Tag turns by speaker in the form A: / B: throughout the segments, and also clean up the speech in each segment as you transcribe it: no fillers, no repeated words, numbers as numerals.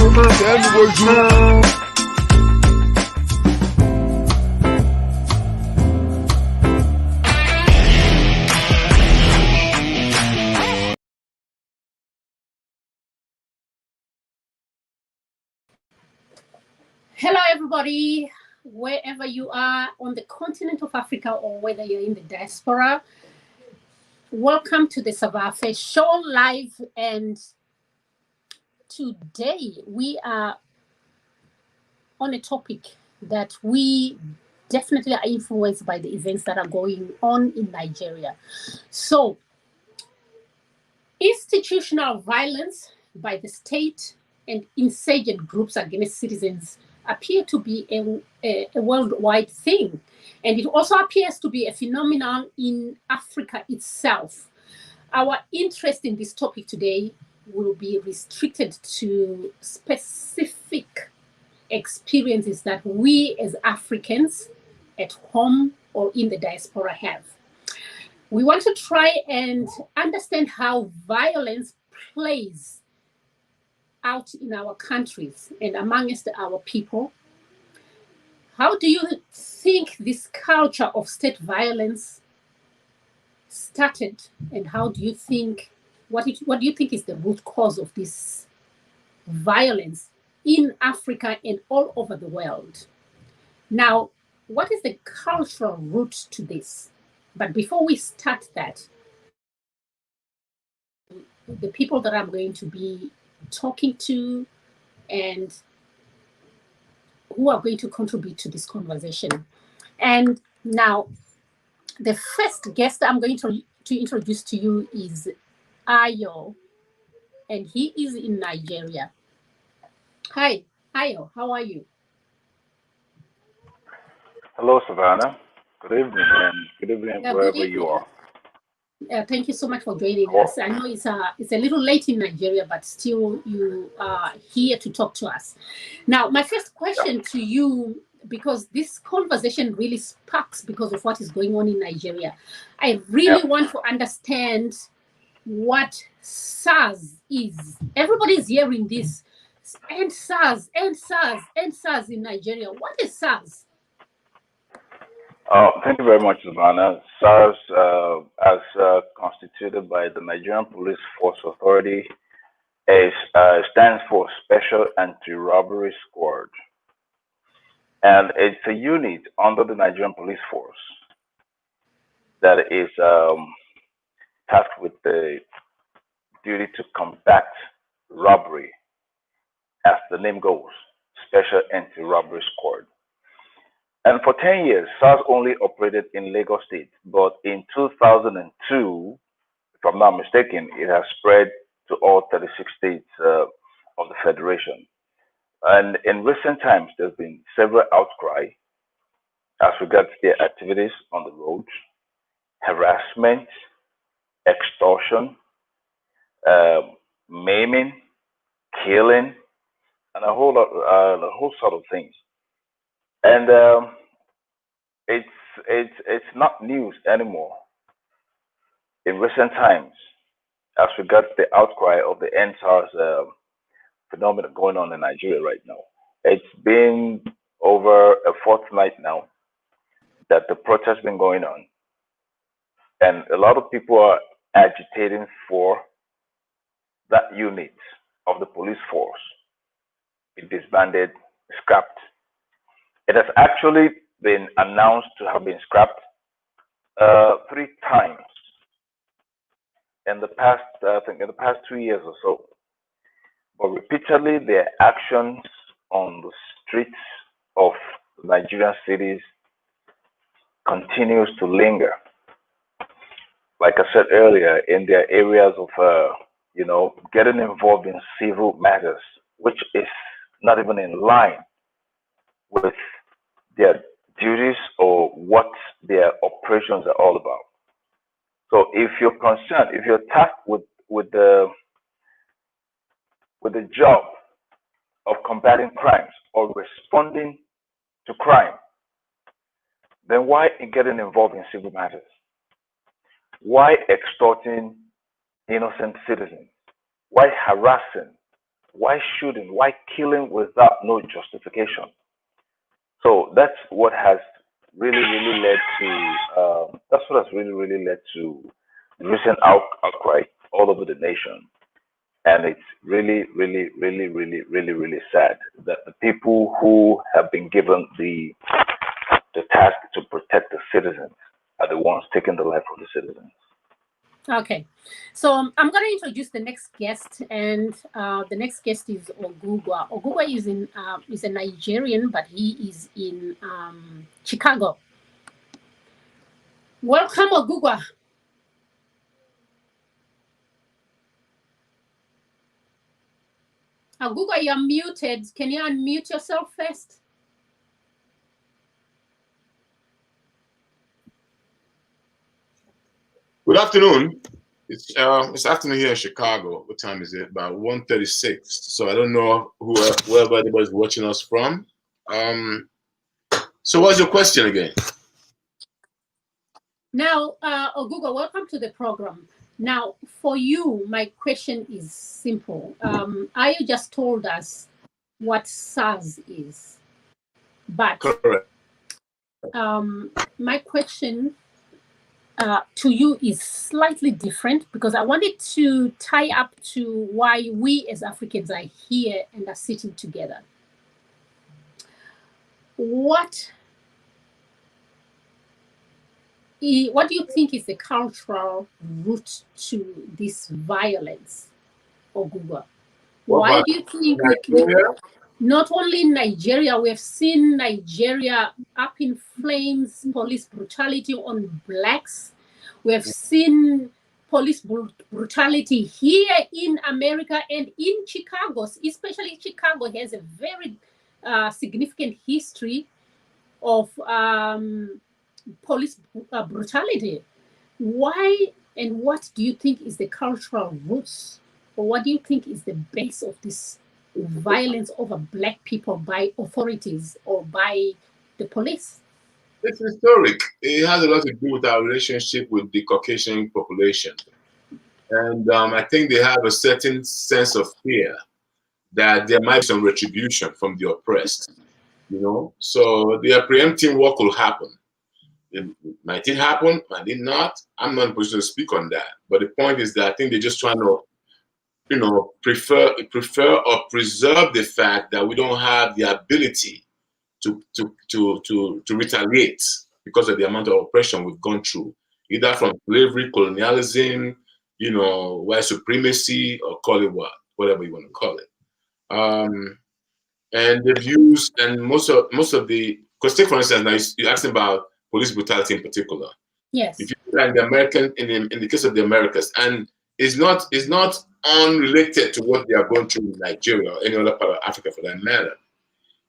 A: Hello, everybody, wherever you are on the continent of Africa or whether you're in the diaspora. Welcome to the Savafe Show live. And today we are on a topic that we definitely are influenced by the events that are going on in Nigeria. So, institutional violence by the state and insurgent groups against citizens appear to be a worldwide thing. And it also appears to be a phenomenon in Africa itself. Our interest in this topic today will be restricted to specific experiences that we as Africans at home or in the diaspora have. We want to try and understand how violence plays out in our countries and amongst our people. How do you think this culture of state violence started, and how do you think, what do you think is the root cause of this violence in Africa and all over the world? Now, what is the cultural root to this? But before we start that, the people that I'm going to be talking to and who are going to contribute to this conversation. And now, the first guest I'm going to introduce to you is Ayo, and he is in Nigeria. Hi, Ayo, how are you?
B: Hello, Savannah. Good evening, and good evening wherever you are.
A: Thank you so much for joining us. I know it's a little late in Nigeria, but still you are here to talk to us. Now, my first question to you, because this conversation really sparks because of what is going on in Nigeria. I really want to understand what SARS is. Everybody's hearing this. End SARS, end SARS, end SARS in Nigeria. What is SARS?
B: Thank you very much, Savannah. SARS, as constituted by the Nigerian Police Force Authority, stands for Special Anti-Robbery Squad. And it's a unit under the Nigerian Police Force that is tasked with the duty to combat robbery, as the name goes, Special Anti-Robbery Squad. And for 10 years, SARS only operated in Lagos State, but in 2002, if I'm not mistaken, it has spread to all 36 states of the Federation. And in recent times, there's been several outcry as regards their activities on the road, harassment, extortion, maiming, killing, and a whole sort of things. And it's not news anymore in recent times as regards the outcry of the NSARS phenomenon going on in Nigeria right now. It's been over a fortnight now that the protest has been going on, and a lot of people are agitating for that unit of the police force be disbanded, scrapped. It has actually been announced to have been scrapped 3 times in the past, I think, in the past 2 years or so. But repeatedly, their actions on the streets of Nigerian cities continues to linger. Like I said earlier, in their areas of, getting involved in civil matters, which is not even in line with their duties or what their operations are all about. So if you're concerned, if you're tasked with the job of combating crimes or responding to crime, then why getting involved in civil matters? Why extorting innocent citizens? Why harassing Why shooting? Why killing without no justification? So that's what has really led to that's what has really led to recent outcry all over the nation. And it's really sad that the people who have been given the task to protect the citizens are the ones taking the life of the citizens.
A: Okay, so I'm going to introduce the next guest, and the next guest is Ogugwa. Ogugwa is a Nigerian, but he is in Chicago. Welcome, Ogugwa. Ogugwa, you're muted. Can you unmute yourself first?
C: Good afternoon. It's afternoon here in Chicago. What time is it? About 1:36. So I don't know wherever anybody's watching us from. So what's your question again?
A: Now, Ogugwa, welcome to the program. Now, for you, my question is simple. You just told us what SARS is, but
C: correct.
A: My question to you is slightly different, because I wanted to tie up to why we as Africans are here and are sitting together. What do you think is the cultural root to this violence, Ogugwa? Why do you think not only in Nigeria, we have seen Nigeria up in flames, police brutality on blacks. We have seen police brutality here in America and in Chicago, especially Chicago has a very significant history of police brutality. Why and what do you think is the cultural roots, or what do you think is the base of this violence over black people by authorities or by the police?
C: It's historic. It has a lot to do with our relationship with the Caucasian population. And I think they have a certain sense of fear that there might be some retribution from the oppressed, So they are preempting what could happen. Might it happen? Might it not? I'm not in a position to speak on that. But the point is that I think they're just trying to prefer or preserve the fact that we don't have the ability to retaliate because of the amount of oppression we've gone through, either from slavery, colonialism, white supremacy, or call it whatever you want to call it. And they've used, and most of the, because take for instance, now you're asking about police brutality in particular.
A: Yes.
C: If you look at the American, in the case of the Americas, and it's not unrelated to what they are going through in Nigeria or any other part of Africa for that matter.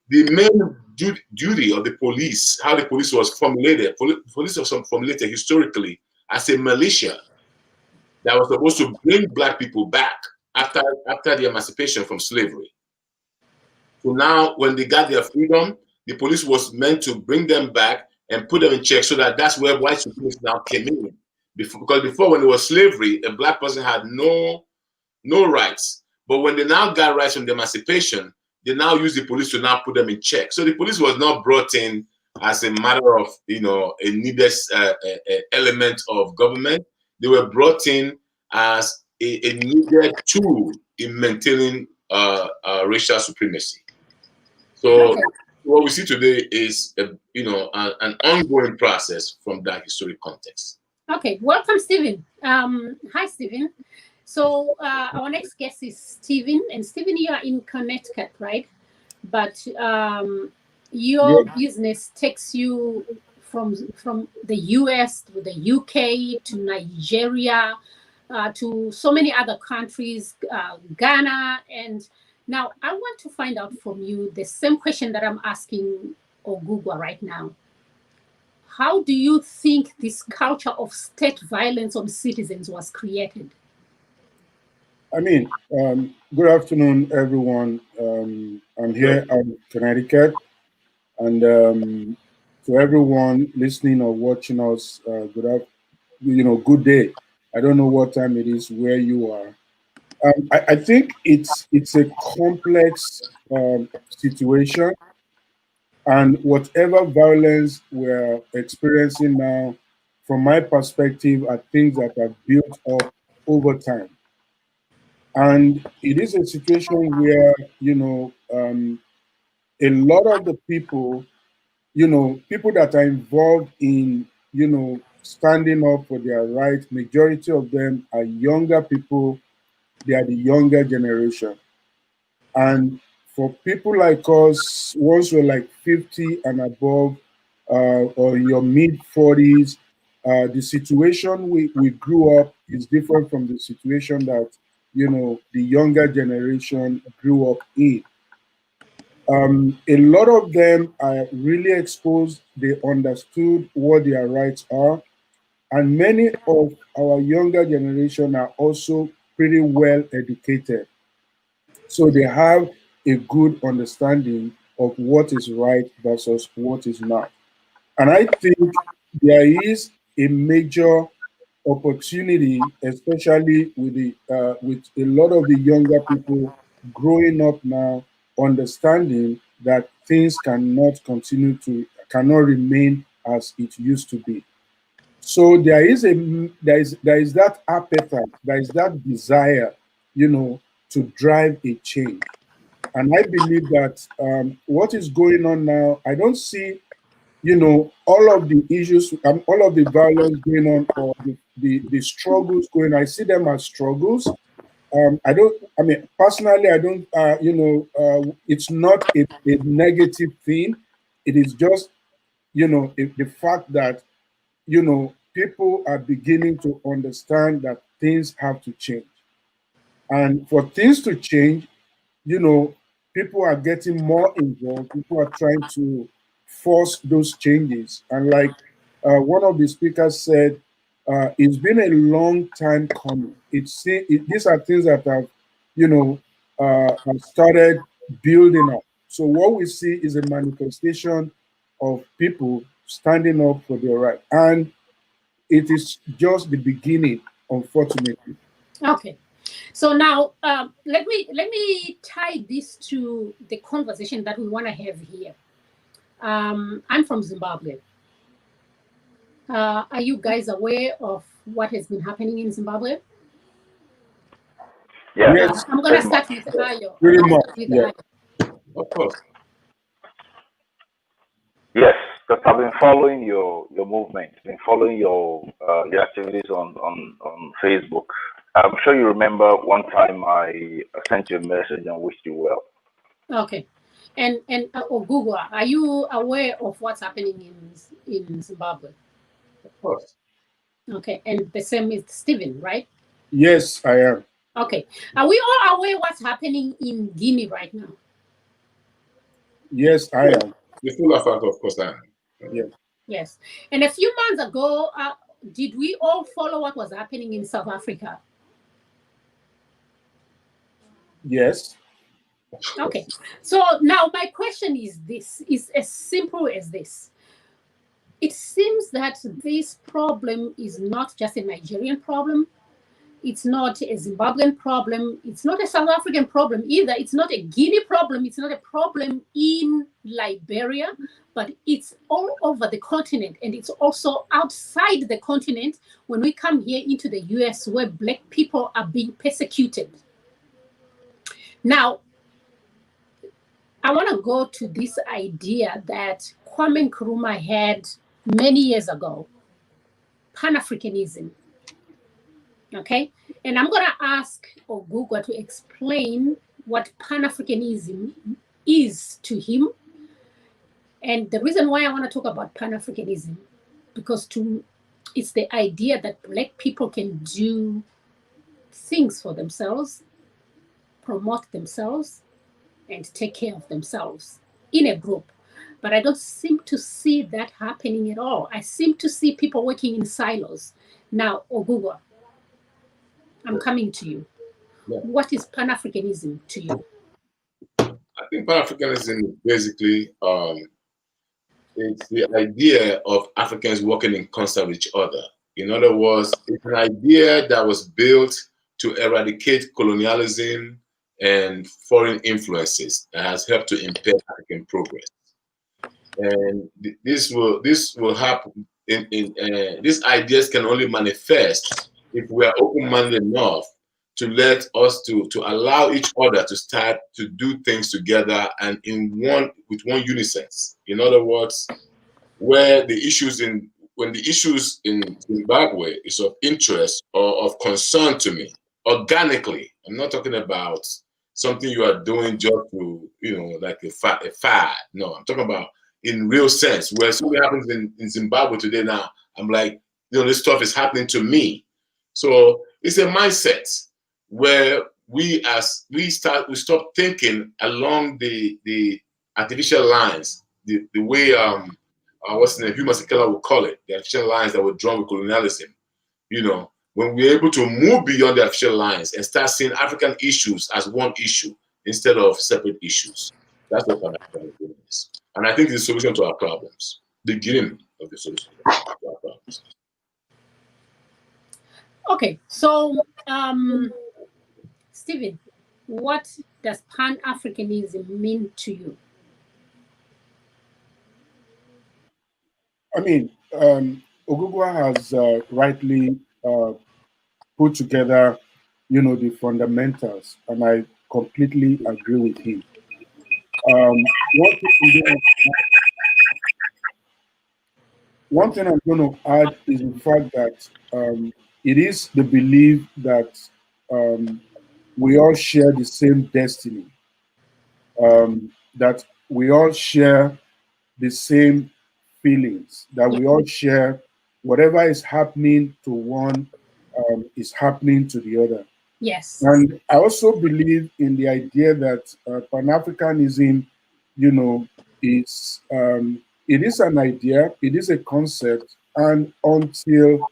C: The main duty of the police, how the police was formulated, police was formulated historically as a militia that was supposed to bring black people back after the emancipation from slavery. So now, when they got their freedom, the police was meant to bring them back and put them in check, so that's where white supremacists now came in. Because before, when it was slavery, a black person had no rights. But when they now got rights from the emancipation, they now use the police to now put them in check. So the police was not brought in as a matter of, a needed element of government. They were brought in as a needed tool in maintaining racial supremacy. So what we see today is, an ongoing process from that historic context.
A: Okay, welcome, Stephen. Hi, Stephen. So our next guest is Stephen, and Stephen, you are in Connecticut, right? But your business takes you from the US to the UK to Nigeria to so many other countries, Ghana, and now I want to find out from you the same question that I'm asking Ogugwa right now. How do you think this culture of state violence on citizens was created?
D: I mean, good afternoon, everyone. I'm here in Connecticut, and to everyone listening or watching us, good day. I don't know what time it is where you are, I think it's a complex situation, and whatever violence we're experiencing now, from my perspective, are things that are built up over time. And it is a situation where, a lot of the people, people that are involved in, standing up for their rights, majority of them are younger people. They are the younger generation. And for people like us, once we're like 50 and above, or in your mid 40s, the situation we grew up is different from the situation that, the younger generation grew up in. A lot of them are really exposed, they understood what their rights are, and many of our younger generation are also pretty well educated. So they have a good understanding of what is right versus what is not. And I think there is a major opportunity, especially with with a lot of the younger people growing up now, understanding that things cannot remain as it used to be. So there is that appetite, there is that desire, to drive a change. And I believe that what is going on now, I don't see, all of the issues, all of the violence going on, or the struggles going on. I see them as struggles. I mean, personally, I don't, it's not a negative thing. It is just, the fact that, people are beginning to understand that things have to change. And for things to change, you know, people are getting more involved. People are trying to force those changes. And like one of the speakers said, it's been a long time coming. These are things that have started building up. So what we see is a manifestation of people standing up for their right. And it is just the beginning, unfortunately.
A: Okay. So now let me tie this to the conversation that we want to have here. I'm from Zimbabwe. Are you guys aware of what has been happening in Zimbabwe?
B: Yeah.
D: Yes,
A: I'm going to start with Ayo.
D: pretty much. Yeah.
C: Of course.
B: Yes, because I've been following your movement, been following your activities on Facebook. I'm sure you remember one time I sent you a message and wished you well.
A: Okay. And Ogugwa, are you aware of what's happening in Zimbabwe?
C: Of course.
A: Okay. And the same with Stephen, right?
D: Yes, I am.
A: Okay. Are we all aware what's happening in Guinea right now?
D: Yes, I am.
C: The full effect, of course, I am.
D: Yes.
A: Yes. And a few months ago, did we all follow what was happening in South Africa?
D: Yes.
A: Okay. So now my question is as simple as this. It seems that this problem is not just a Nigerian problem. It's not a Zimbabwean problem. It's not a South African problem either. It's not a Guinea problem. It's not a problem in Liberia, but it's all over the continent. And it's also outside the continent when we come here into the US, where Black people are being persecuted. Now, I want to go to this idea that Kwame Nkrumah had many years ago, Pan-Africanism. Okay, and I'm going to ask Ogugwa to explain what Pan-Africanism is to him. And the reason why I want to talk about Pan-Africanism, because it's the idea that Black people can do things for themselves, promote themselves, and take care of themselves in a group. But I don't seem to see that happening at all. I seem to see people working in silos. Now, Ogugwa, I'm coming to you. Yeah. What is Pan-Africanism to you?
C: I think Pan-Africanism is basically it's the idea of Africans working in concert with each other. In other words, it's an idea that was built to eradicate colonialism and foreign influences that has helped to impair African progress. And this will happen. These ideas can only manifest if we are open-minded enough to let us to allow each other to start to do things together and with one unison. In other words, when the issues in Zimbabwe is of interest or of concern to me, organically, I'm not talking about something you are doing just to, like a fad. No, I'm talking about in real sense, where something happens in Zimbabwe today now, I'm like, this stuff is happening to me. So it's a mindset where we stop thinking along the artificial lines, the way what's the name, Hugh Masekela would call it, the artificial lines that were drawn with colonialism. When we're able to move beyond the artificial lines and start seeing African issues as one issue instead of separate issues, that's what Pan-Africanism is. And I think it's the solution to our problems, the beginning of the solution to our problems.
A: Okay, so Stephen, what does Pan-Africanism mean to you?
D: I mean, Ogugwa has rightly put together, the fundamentals, and I completely agree with him. One thing I'm going to add is the fact that it is the belief that we all share the same destiny, that we all share the same feelings, that we all share whatever is happening to one is happening to the other.
A: Yes.
D: And I also believe in the idea that Pan-Africanism, is it is an idea, it is a concept, and until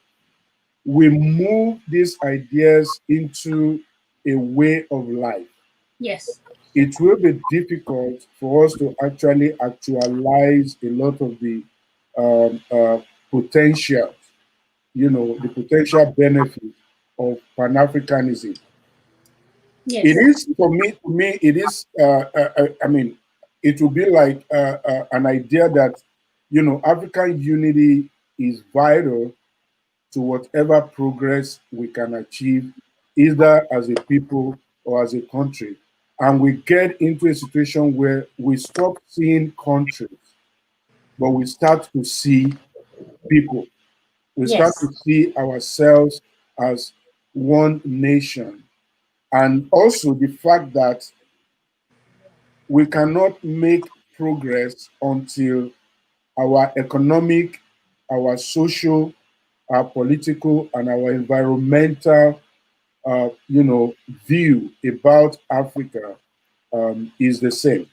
D: we move these ideas into a way of life,
A: yes,
D: it will be difficult for us to actually actualize a lot of the potential, the potential benefit of Pan-Africanism.
A: yes.
D: It is, for me, it is, I mean, it will be like an idea that, African unity is vital to whatever progress we can achieve, either as a people or as a country. And we get into a situation where we stop seeing countries, but we start to see people. We start to see ourselves as one nation. And also the fact that we cannot make progress until our economic, our social, our political, and our environmental, view about Africa is the same.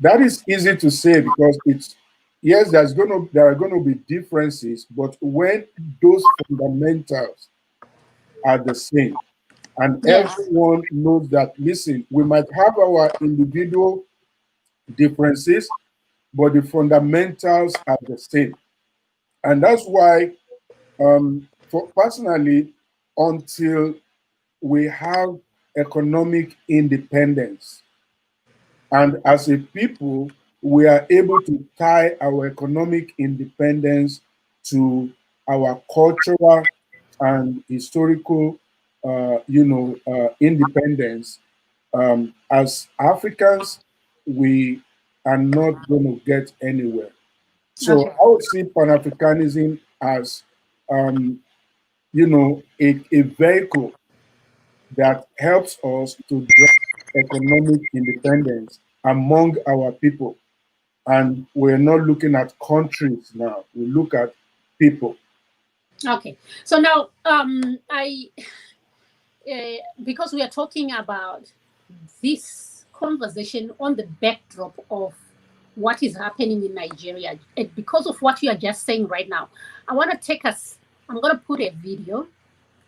D: That is easy to say because yes, there are going to be differences, but when those fundamentals are the same, and everyone knows that, listen, we might have our individual differences, but the fundamentals are the same. And that's why, for personally, until we have economic independence, and as a people, we are able to tie our economic independence to our cultural and historical, independence. As Africans, we are not going to get anywhere. So I would see Pan-Africanism as, a vehicle that helps us to drive economic independence among our people. And we're not looking at countries now, we look at people.
A: Okay. So now, because we are talking about this conversation on the backdrop of what is happening in Nigeria, and because of what you are just saying right now, I want to I'm going to put a video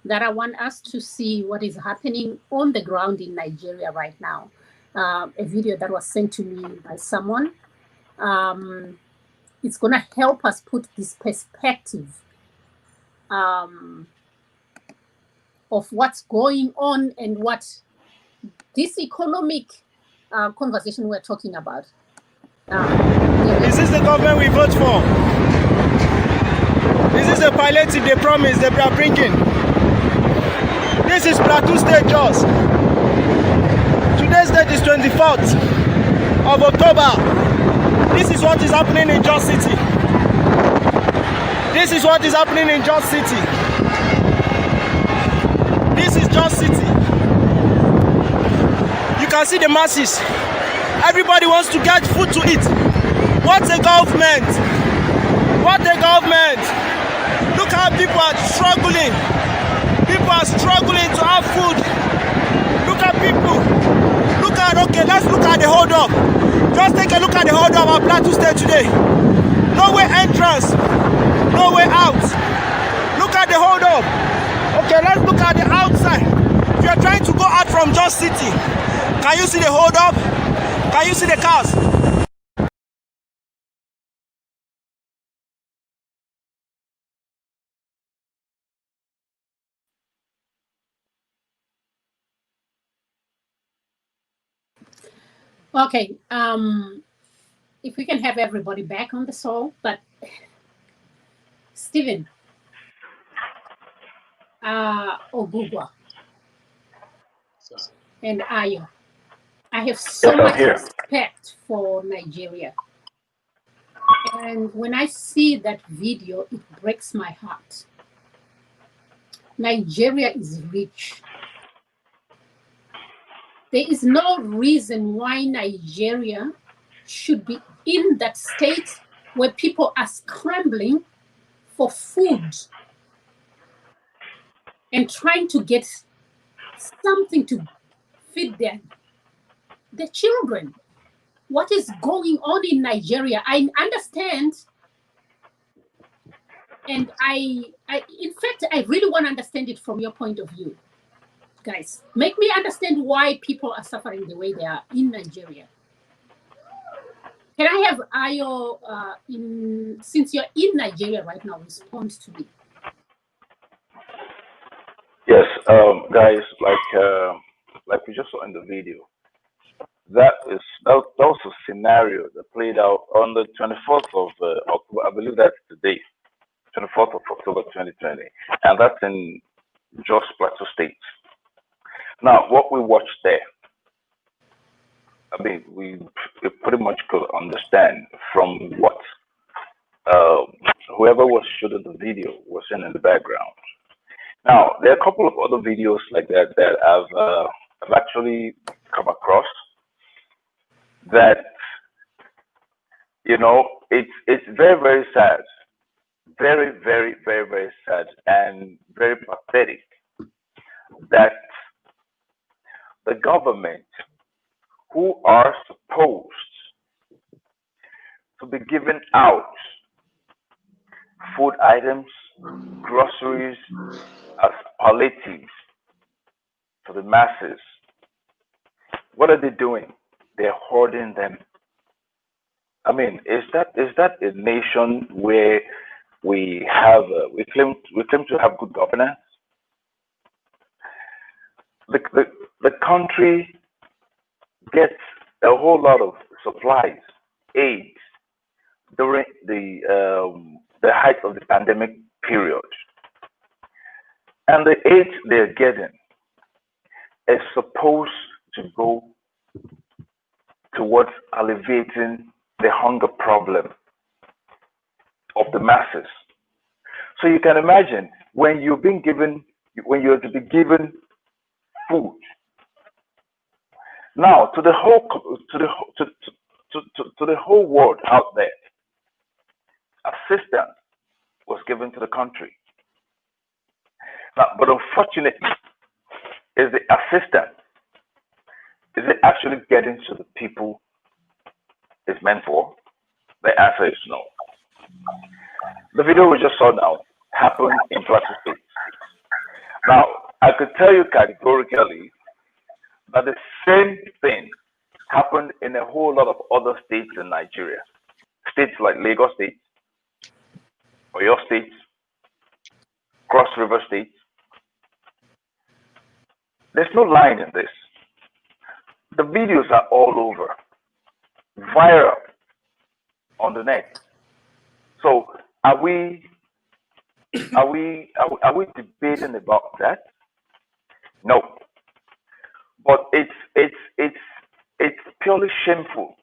A: that I want us to see what is happening on the ground in Nigeria right now. A video that was sent to me by someone. It's going to help us put this perspective of what's going on and what this economic conversation we're talking about.
E: Is this the government we vote for? Is this the palliative they promised they are bringing? This is Plateau State, Jos. Today's date is 24th of October. This is what is happening in Jos City. This is what is happening in Jos City. This is Jos City. You can see the masses. Everybody wants to get food to eat. What a government! What a government! Look how people are struggling. People are struggling to have food. Look at people. Look at, okay, let's look at the hold up. Just take a look at the hold up at Plateau State today. No way entrance. No way out. Look at the hold up. Okay, let's look at the outside. If you're trying to go out from Jos City, can you see the hold up? Can you see the cars?
A: Okay, if we can have everybody back on the show, but Stephen, Ogugwa, and Ayo, I have so much respect for Nigeria. And when I see that video, it breaks my heart. Nigeria is rich. There is no reason why Nigeria should be in that state where people are scrambling for food and trying to get something to feed their children. What is going on in Nigeria? I understand, and I in fact, I really want to understand it from your point of view. Guys, make me understand why people are suffering the way they are in Nigeria. Can I have Ayo, since you're in Nigeria right now, respond to me?
B: Yes, guys, like we just saw in the video, that was a scenario that played out on the 24th of October. I believe that's the date, 24th of October 2020, and that's in Jos Plateau State. Now, what we watched there, I mean, we pretty much could understand from what whoever was shooting the video was in the background. Now, there are a couple of other videos like that that I've actually come across that, you know, it's very, very sad, very, very, very, very sad and very pathetic that the government, who are supposed to be giving out food items, groceries as palliatives to the masses, what are they doing? They're hoarding them. I mean, is that a nation where we have we claim to have good governance? The country gets a whole lot of supplies, aid during the height of the pandemic period, and the aid they're getting is supposed to go towards alleviating the hunger problem of the masses. So you can imagine when you're to be given food. Now, to the whole world out there, assistance was given to the country. Now, but unfortunately, is the assistance, is it actually getting to the people it's meant for? The answer is no. The video we just saw now happened in Plateau State. Now, I could tell you categorically that the same thing happened in a whole lot of other states in Nigeria. States like Lagos State, Oyo State, Cross River State, There's no line in this. The videos are all over, viral on the net. So are we debating about that? No. But it's purely shameful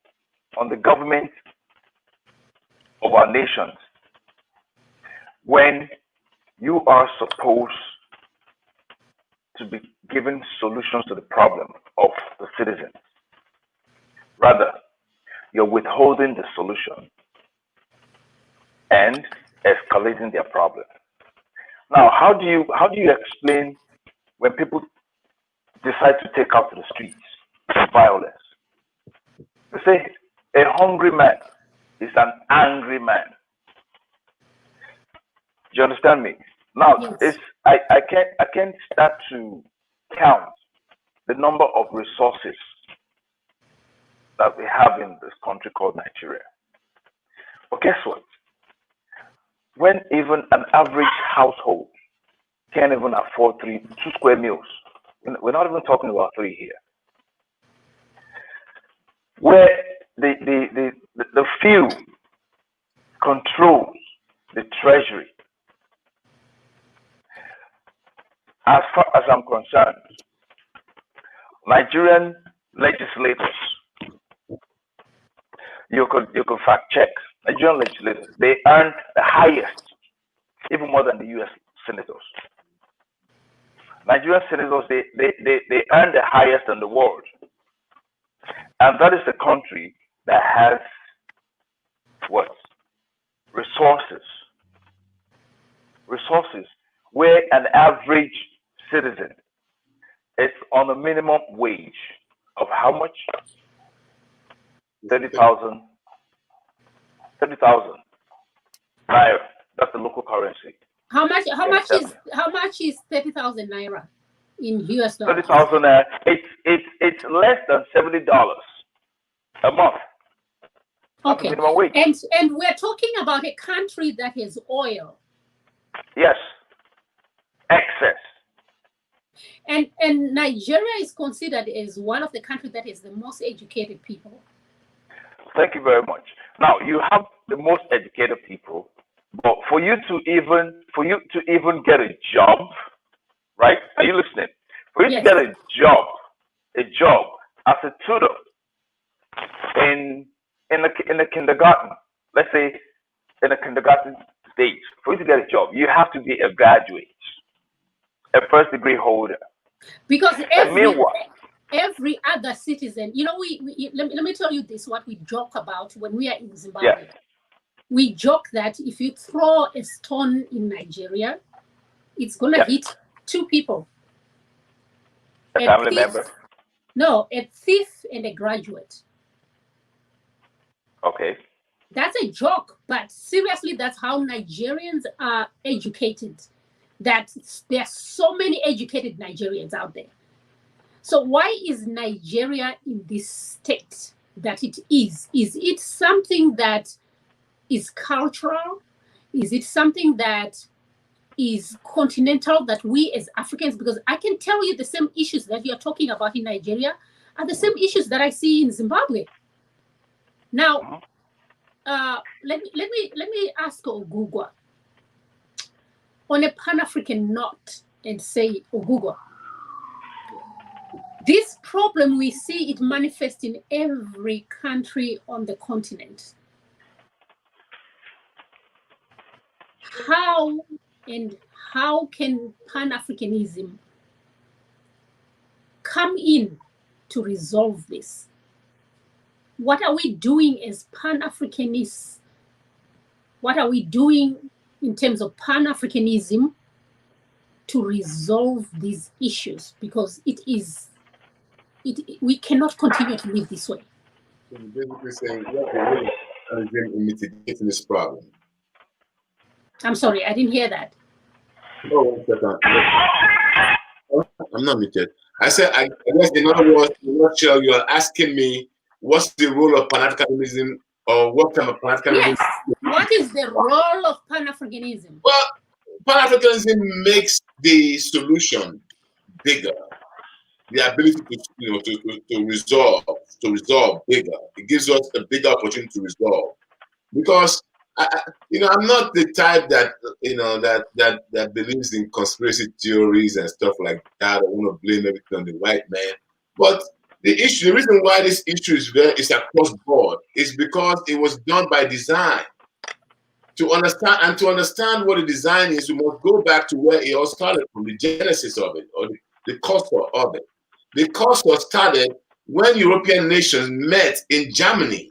B: on the government of our nations when you are supposed to be giving solutions to the problem of the citizens. Rather, you're withholding the solution and escalating their problem. Now, how do you explain when people decide to take out to the streets with violence? They say a hungry man is an angry man. Do you understand me? Now,
A: Yes.
B: I can't start to count the number of resources that we have in this country called Nigeria. But guess what? When even an average household can't even afford 2 square meals, we're not even talking about 3 here, where the few controls the treasury. As far as I'm concerned, Nigerian legislators, you could fact check. Nigerian legislators, they earn the highest, even more than the US senators. Nigerian senators, they earn the highest in the world. And that is the country that has what? Resources. Resources where an average citizen is on a minimum wage of how much? 30,000 naira. That's the local currency.
A: How much is 30,000 naira in US dollars?
B: 30,000 naira. It's less than $70 a month. That's
A: Okay.
B: the minimum wage.
A: And we're talking about a country that has oil.
B: Yes. Excess.
A: And Nigeria is considered as one of the countries that has the most educated people.
B: Thank you very much. Now you have the most educated people, but for you to even get a job, right? Are you listening? For you
A: Yes.
B: to get a job as a tutor in the kindergarten, let's say in the kindergarten stage, for you to get a job, you have to be a graduate, a first degree holder.
A: Because
B: Meanwhile,
A: every other citizen, let me tell you this, what we joke about when we are in Zimbabwe.
B: yeah,
A: We joke that if you throw a stone in Nigeria, it's going to
B: Yeah.
A: hit 2 people.
B: a family member.
A: No, a thief and a graduate.
B: Okay.
A: That's a joke, but seriously, that's how Nigerians are educated. That there are so many educated Nigerians out there. So why is Nigeria in this state that it is? Is it something that is cultural? Is it something that is continental, that we as Africans, because I can tell you the same issues that you're talking about in Nigeria are the same issues that I see in Zimbabwe. Now, let me ask Ogugwa on a Pan-African note and say, Ogugwa, this problem we see it manifest in every country on the continent. How can Pan-Africanism come in to resolve this? What are we doing as Pan-Africanists? What are we doing in terms of Pan-Africanism to resolve these issues? Because we cannot continue to live this way.
C: So you're basically saying what the role in mitigating this problem?
A: I'm sorry, I didn't hear that.
C: Oh, 1 second. I'm not muted. I said, I guess in other words, in a nutshell, you are asking me what's the role of Pan-Africanism, or what kind of Pan-Africanism?
A: Yes. What is the role of Pan-Africanism?
C: Well, Pan-Africanism makes the solution bigger. the ability to resolve bigger. It gives us a bigger opportunity to resolve. Because I'm not the type that that believes in conspiracy theories and stuff like that. I want to blame everything on the white man. But the reason why this issue is across board is because it was done by design. To understand what the design is, we must go back to where it all started from, the genesis of it, or the cause of it. The cause started when European nations met in Germany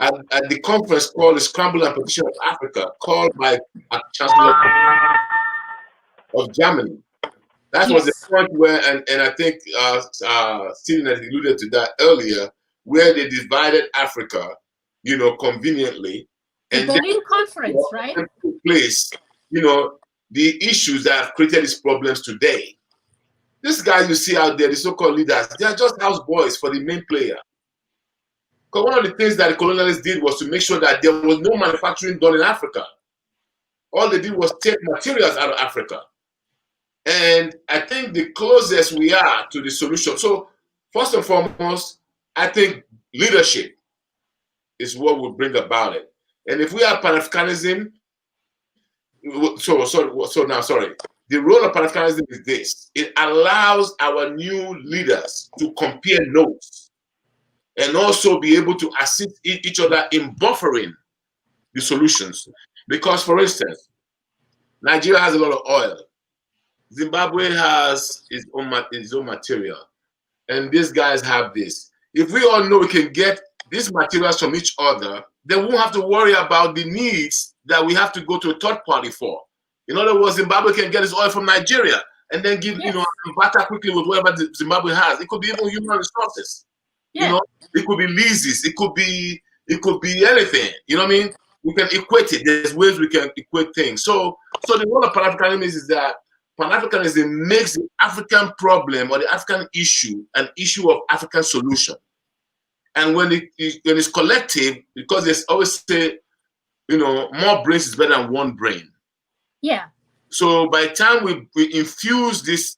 C: at the conference called the Scramble and Partition of Africa, called by a Chancellor of Germany. That was the point where, and I think Stephen had alluded to that earlier, where they divided Africa, conveniently.
A: The Berlin Conference, right?
C: Place, the issues that have created these problems today. These guys you see out there, the so-called leaders, they are just houseboys for the main player. Because one of the things that the colonialists did was to make sure that there was no manufacturing done in Africa. All they did was take materials out of Africa. And I think the closest we are to the solution. So first and foremost, I think leadership is what will bring about it. And if we have Pan-Africanism, the role of Pan-Africanism is this. It allows our new leaders to compare notes and also be able to assist each other in buffering the solutions. Because, for instance, Nigeria has a lot of oil. Zimbabwe has its own material. And these guys have this. If we all know we can get these materials from each other, then we won't have to worry about the needs that we have to go to a third party for. In other words, Zimbabwe can get its oil from Nigeria and then give, barter quickly with whatever Zimbabwe has. It could be even human resources.
A: Yeah.
C: It could be leases. It could be anything. You know what I mean? We can equate it. There's ways we can equate things. So the role of Pan-Africanism is that Pan-Africanism makes the African problem or the African issue an issue of African solution. And when it's collective, because they always say, more brains is better than one brain.
A: Yeah.
C: So by the time we infuse this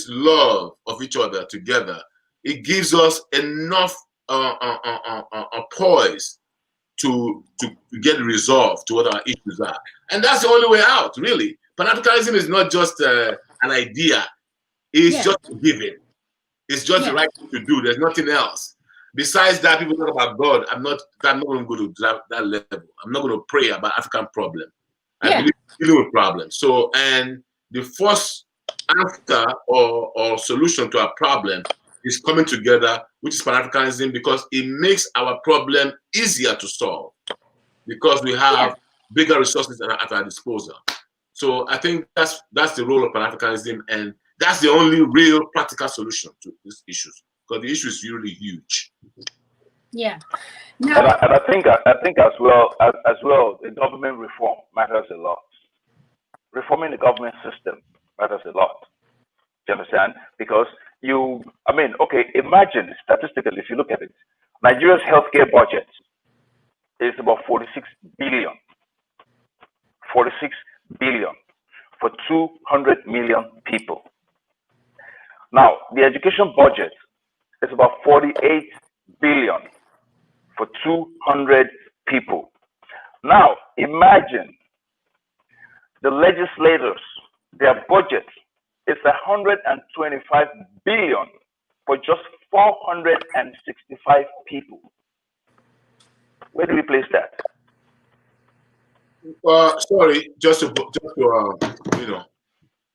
C: love of each other together, it gives us enough poise to get resolved to what our issues are. And that's the only way out, really. Pan-Africanism is not just an idea. It's just a given. It's just the right thing to do. There's nothing else. Besides that, people talk about God. I'm not going to go to that level. I'm not going to pray about African problem. I believe in dealing with problems. So, and the first answer or solution to our problem is coming together, which is Pan-Africanism, because it makes our problem easier to solve because we have bigger resources at our disposal. So I think that's the role of Pan-Africanism, and that's the only real practical solution to these issues, because the issue is really huge.
A: Yeah.
B: Now, and I think as well, the government reform matters a lot. Reforming the government system matters a lot. Do you understand? Because imagine statistically, if you look at it, Nigeria's healthcare budget is about 46 billion. 46 billion for 200 million people. Now, the education budget is about 48 billion for 200 people. Now, imagine the legislators, their budget is 125 billion for just 465 people. Where do we place that?
C: Sorry, just to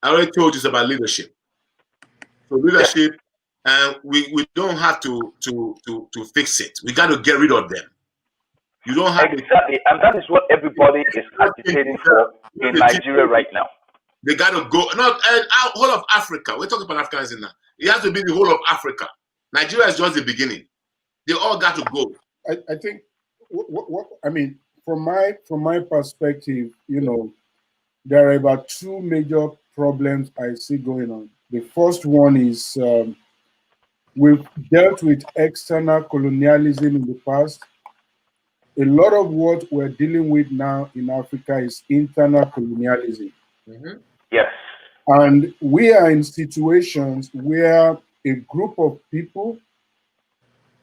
C: I already told you it's about leadership. So leadership, and we don't have to fix it. We got to get rid of them. You don't have
B: exactly, and that is what everybody is agitating for in Nigeria right now.
C: They got to go. Not whole of Africa. We're talking about Africans now. It has to be the whole of Africa. Nigeria is just the beginning. They all got to go.
D: I think. From my perspective, there are about two major problems I see going on. The first one is we've dealt with external colonialism in the past. A lot of what we're dealing with now in Africa is internal colonialism.
B: Yes.
D: And we are in situations where a group of people,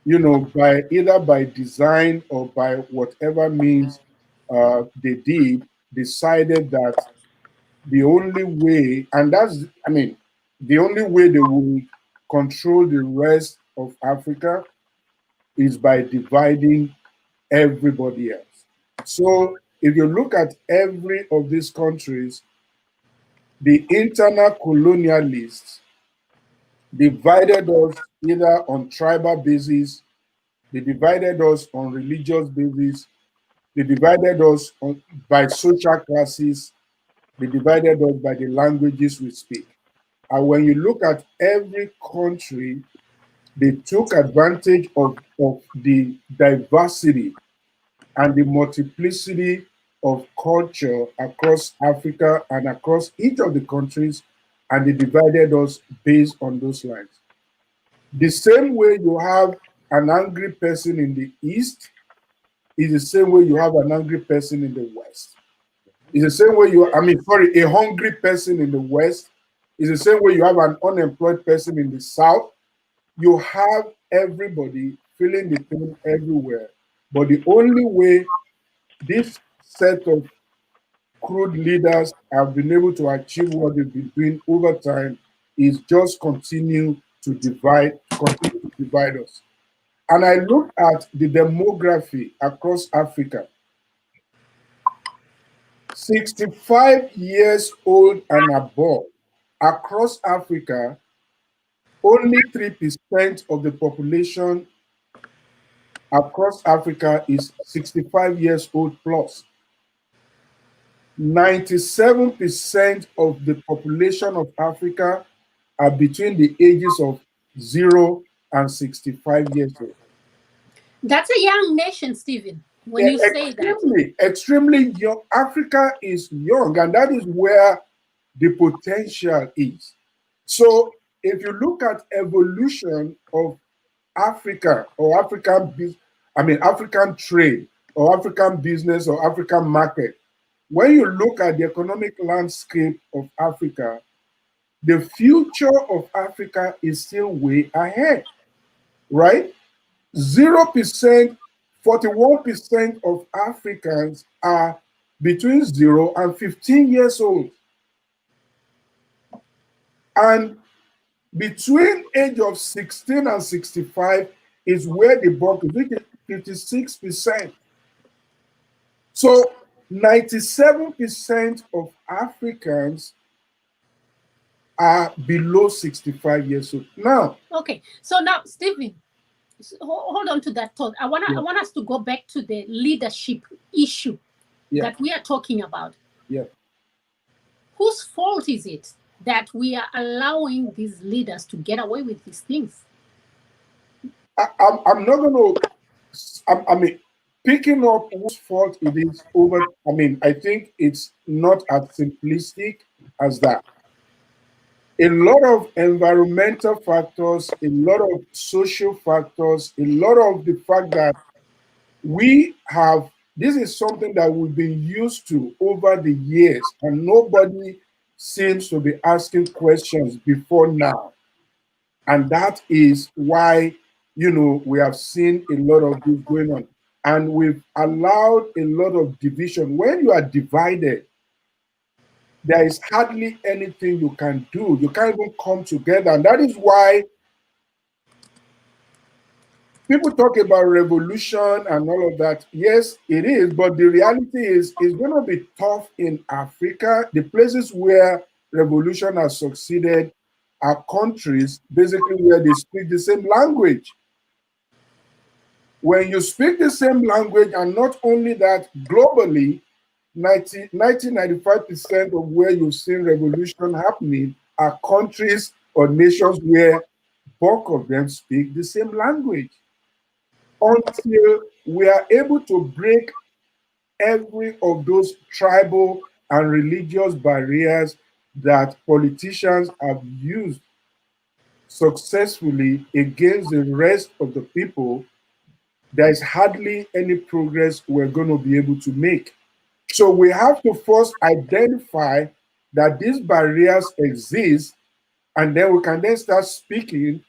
D: by either by design or by whatever means they did, decided that the only way, and that's, the only way they will control the rest of Africa is by dividing everybody else. So if you look at every of these countries, the internal colonialists divided us either on tribal basis, they divided us on religious basis, they divided us by social classes, they divided us by the languages we speak. And when you look at every country, they took advantage of the diversity and the multiplicity of culture across Africa and across each of the countries, and they divided us based on those lines. The same way you have an angry person in the East is the same way you have an angry person in the West. It's the same way a hungry person in the West is the same way you have an unemployed person in the South. You have everybody feeling the pain everywhere. But the only way this set of crude leaders have been able to achieve what they've been doing over time is just continue to divide us. And I look at the demography across Africa. 65 years old and above across Africa, only 3% of the population across Africa is 65 years old plus. 97% of the population of Africa are between the ages of 0 and 65 years old.
A: That's a young nation, Stephen, when you say that.
D: Extremely young. Africa is young, and that is where the potential is. So if you look at evolution of Africa or African trade or African business or African market, when you look at the economic landscape of Africa, the future of Africa is still way ahead, right? 0%, 41% of Africans are between 0 and 15 years old. And between age of 16 and 65 is where the bulk is, 56%. So 97% of Africans are below 65 years old. Now.
A: Okay, so now, Stephen, hold on to that thought. I want us to go back to the leadership issue that we are talking about.
D: Yeah. Whose
A: fault is it that we are allowing these leaders to get away with these things?
D: I'm not going to, picking up whose fault it is over, I think it's not as simplistic as that. A lot of environmental factors, a lot of social factors, a lot of the fact that this is something that we've been used to over the years, and nobody seems to be asking questions before now. And that is why, we have seen a lot of this going on. And we've allowed a lot of division. When you are divided, there is hardly anything you can do. You can't even come together. And that is why people talk about revolution and all of that. Yes, it is. But the reality is, it's going to be tough in Africa. The places where revolution has succeeded are countries basically where they speak the same language. When you speak the same language, and not only that, globally, 95% of where you've seen revolution happening are countries or nations where bulk of them speak the same language. Until we are able to break every of those tribal and religious barriers that politicians have used successfully against the rest of the people, there is hardly any progress we're going to be able to make. So we have to first identify that these barriers exist, and then we can then start speaking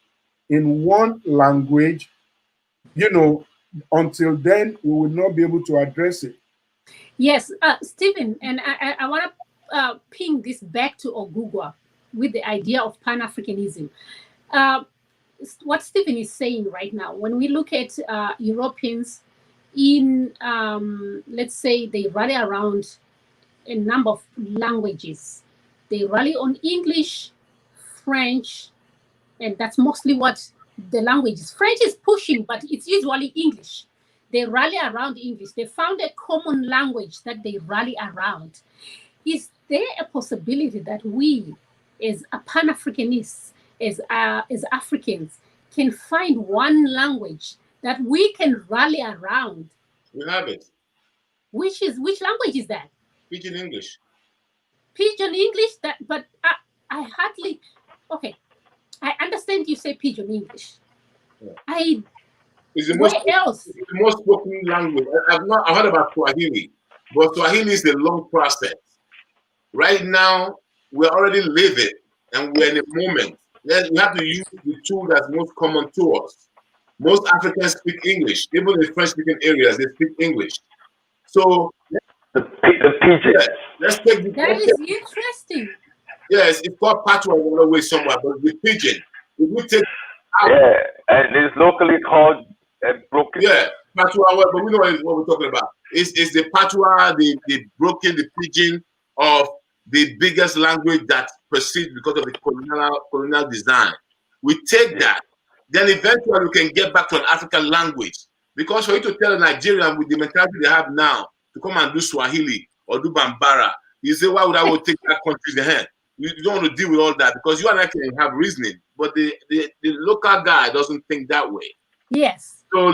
D: in one language, until then we will not be able to address it.
A: Yes, Stephen, and I want to ping this back to Ogugwa with the idea of Pan-Africanism. What Stephen is saying right now, when we look at Europeans in, let's say, they rally around a number of languages. They rally on English, French, and that's mostly what the language is. French is pushing, but it's usually English. They rally around English. They found a common language that they rally around. Is there a possibility that we, as a Pan-Africanists, as Africans, can find one language that we can rally around?
C: We have it.
A: Which language is that?
C: Pidgin English.
A: Pidgin English. But I hardly. Okay, I understand you say Pidgin English.
C: Yeah. It's
A: Where else?
C: It's the most spoken language. I've heard about Swahili, but Swahili is a long process. Right now, we're already living, and we're in a moment. Then we have to use the tool that's most common to us. Most Africans speak English. Even in French-speaking areas, they speak English. So
B: the pidgin.
C: Yeah, let's take the.
A: That is interesting.
C: Yes, it's called patois in another way somewhere, but the pidgin. If we take out,
B: Yeah, and it's locally called broken.
C: yeah, patois, but we know what we're talking about. It's the patois, the broken, the pidgin of the biggest language that persists because of the colonial design. We take that, then eventually we can get back to an African language. Because for you to tell a Nigerian with the mentality they have now to come and do Swahili or do Bambara, you say, why would I take that country's hand? You don't want to deal with all that because you and I can have reasoning, but the local guy doesn't think that way.
A: Yes.
C: So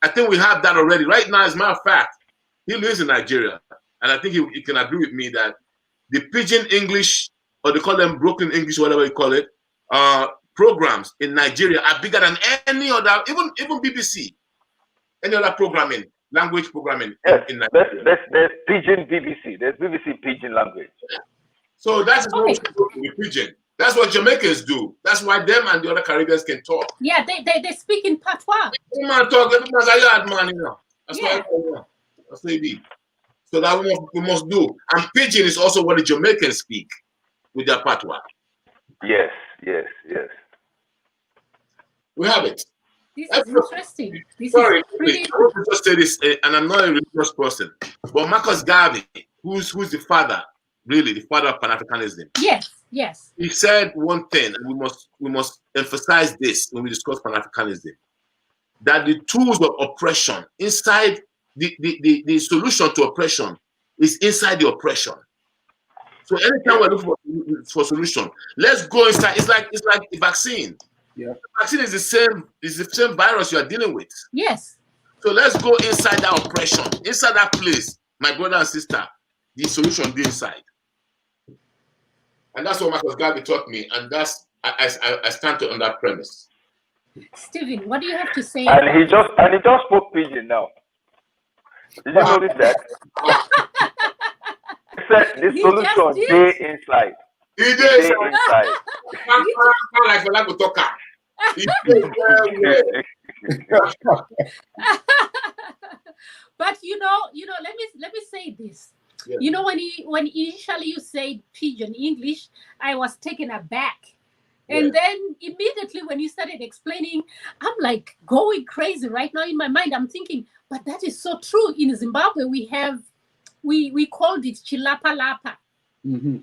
C: I think we have that already. Right now, as a matter of fact, he lives in Nigeria, and I think he can agree with me that the Pidgin English, or they call them broken English, whatever you call it, programs in Nigeria are bigger than any other, even BBC, any other language programming in Nigeria.
B: There's Pidgin BBC. There's BBC Pidgin language.
C: So that's what we should do with Pidgin. That's what Jamaicans do. That's why them and the other Caribbeans can talk.
A: Yeah, they speak in patois.
C: Every man talk, every man's a yard man, That's why that's what it be. So that we must do. And Pidgin is also what the Jamaicans speak with their patois.
B: Yes.
C: We have it.
A: This is interesting.
C: Sorry, I want to just say this, and I'm not a religious person, but Marcus Garvey, who's the father, really, the father of Pan-Africanism.
A: Yes.
C: He said one thing, and we must emphasize this when we discuss Pan-Africanism, that the tools of oppression inside the solution to oppression is inside the oppression. So anytime we're looking for solution, let's go inside. It's like the vaccine.
D: Yeah.
C: The vaccine is the same virus you are dealing with.
A: Yes.
C: So let's go inside that oppression, inside that place, my brother and sister. The solution be inside. And that's what Marcus Garvey taught me, and that's I stand on that premise.
A: Stephen, what do you have to say?
B: And he just spoke Pidgin now. Did you notice that? He said the solution stay inside.
C: He did.
B: Inside.
A: But let me say this. Yeah. When initially you said Pidgin English, I was taken aback. And then immediately when you started explaining, I'm like going crazy right now in my mind. I'm thinking, but that is so true. In Zimbabwe, we called it Chilapa Lapa.
D: Mm-hmm.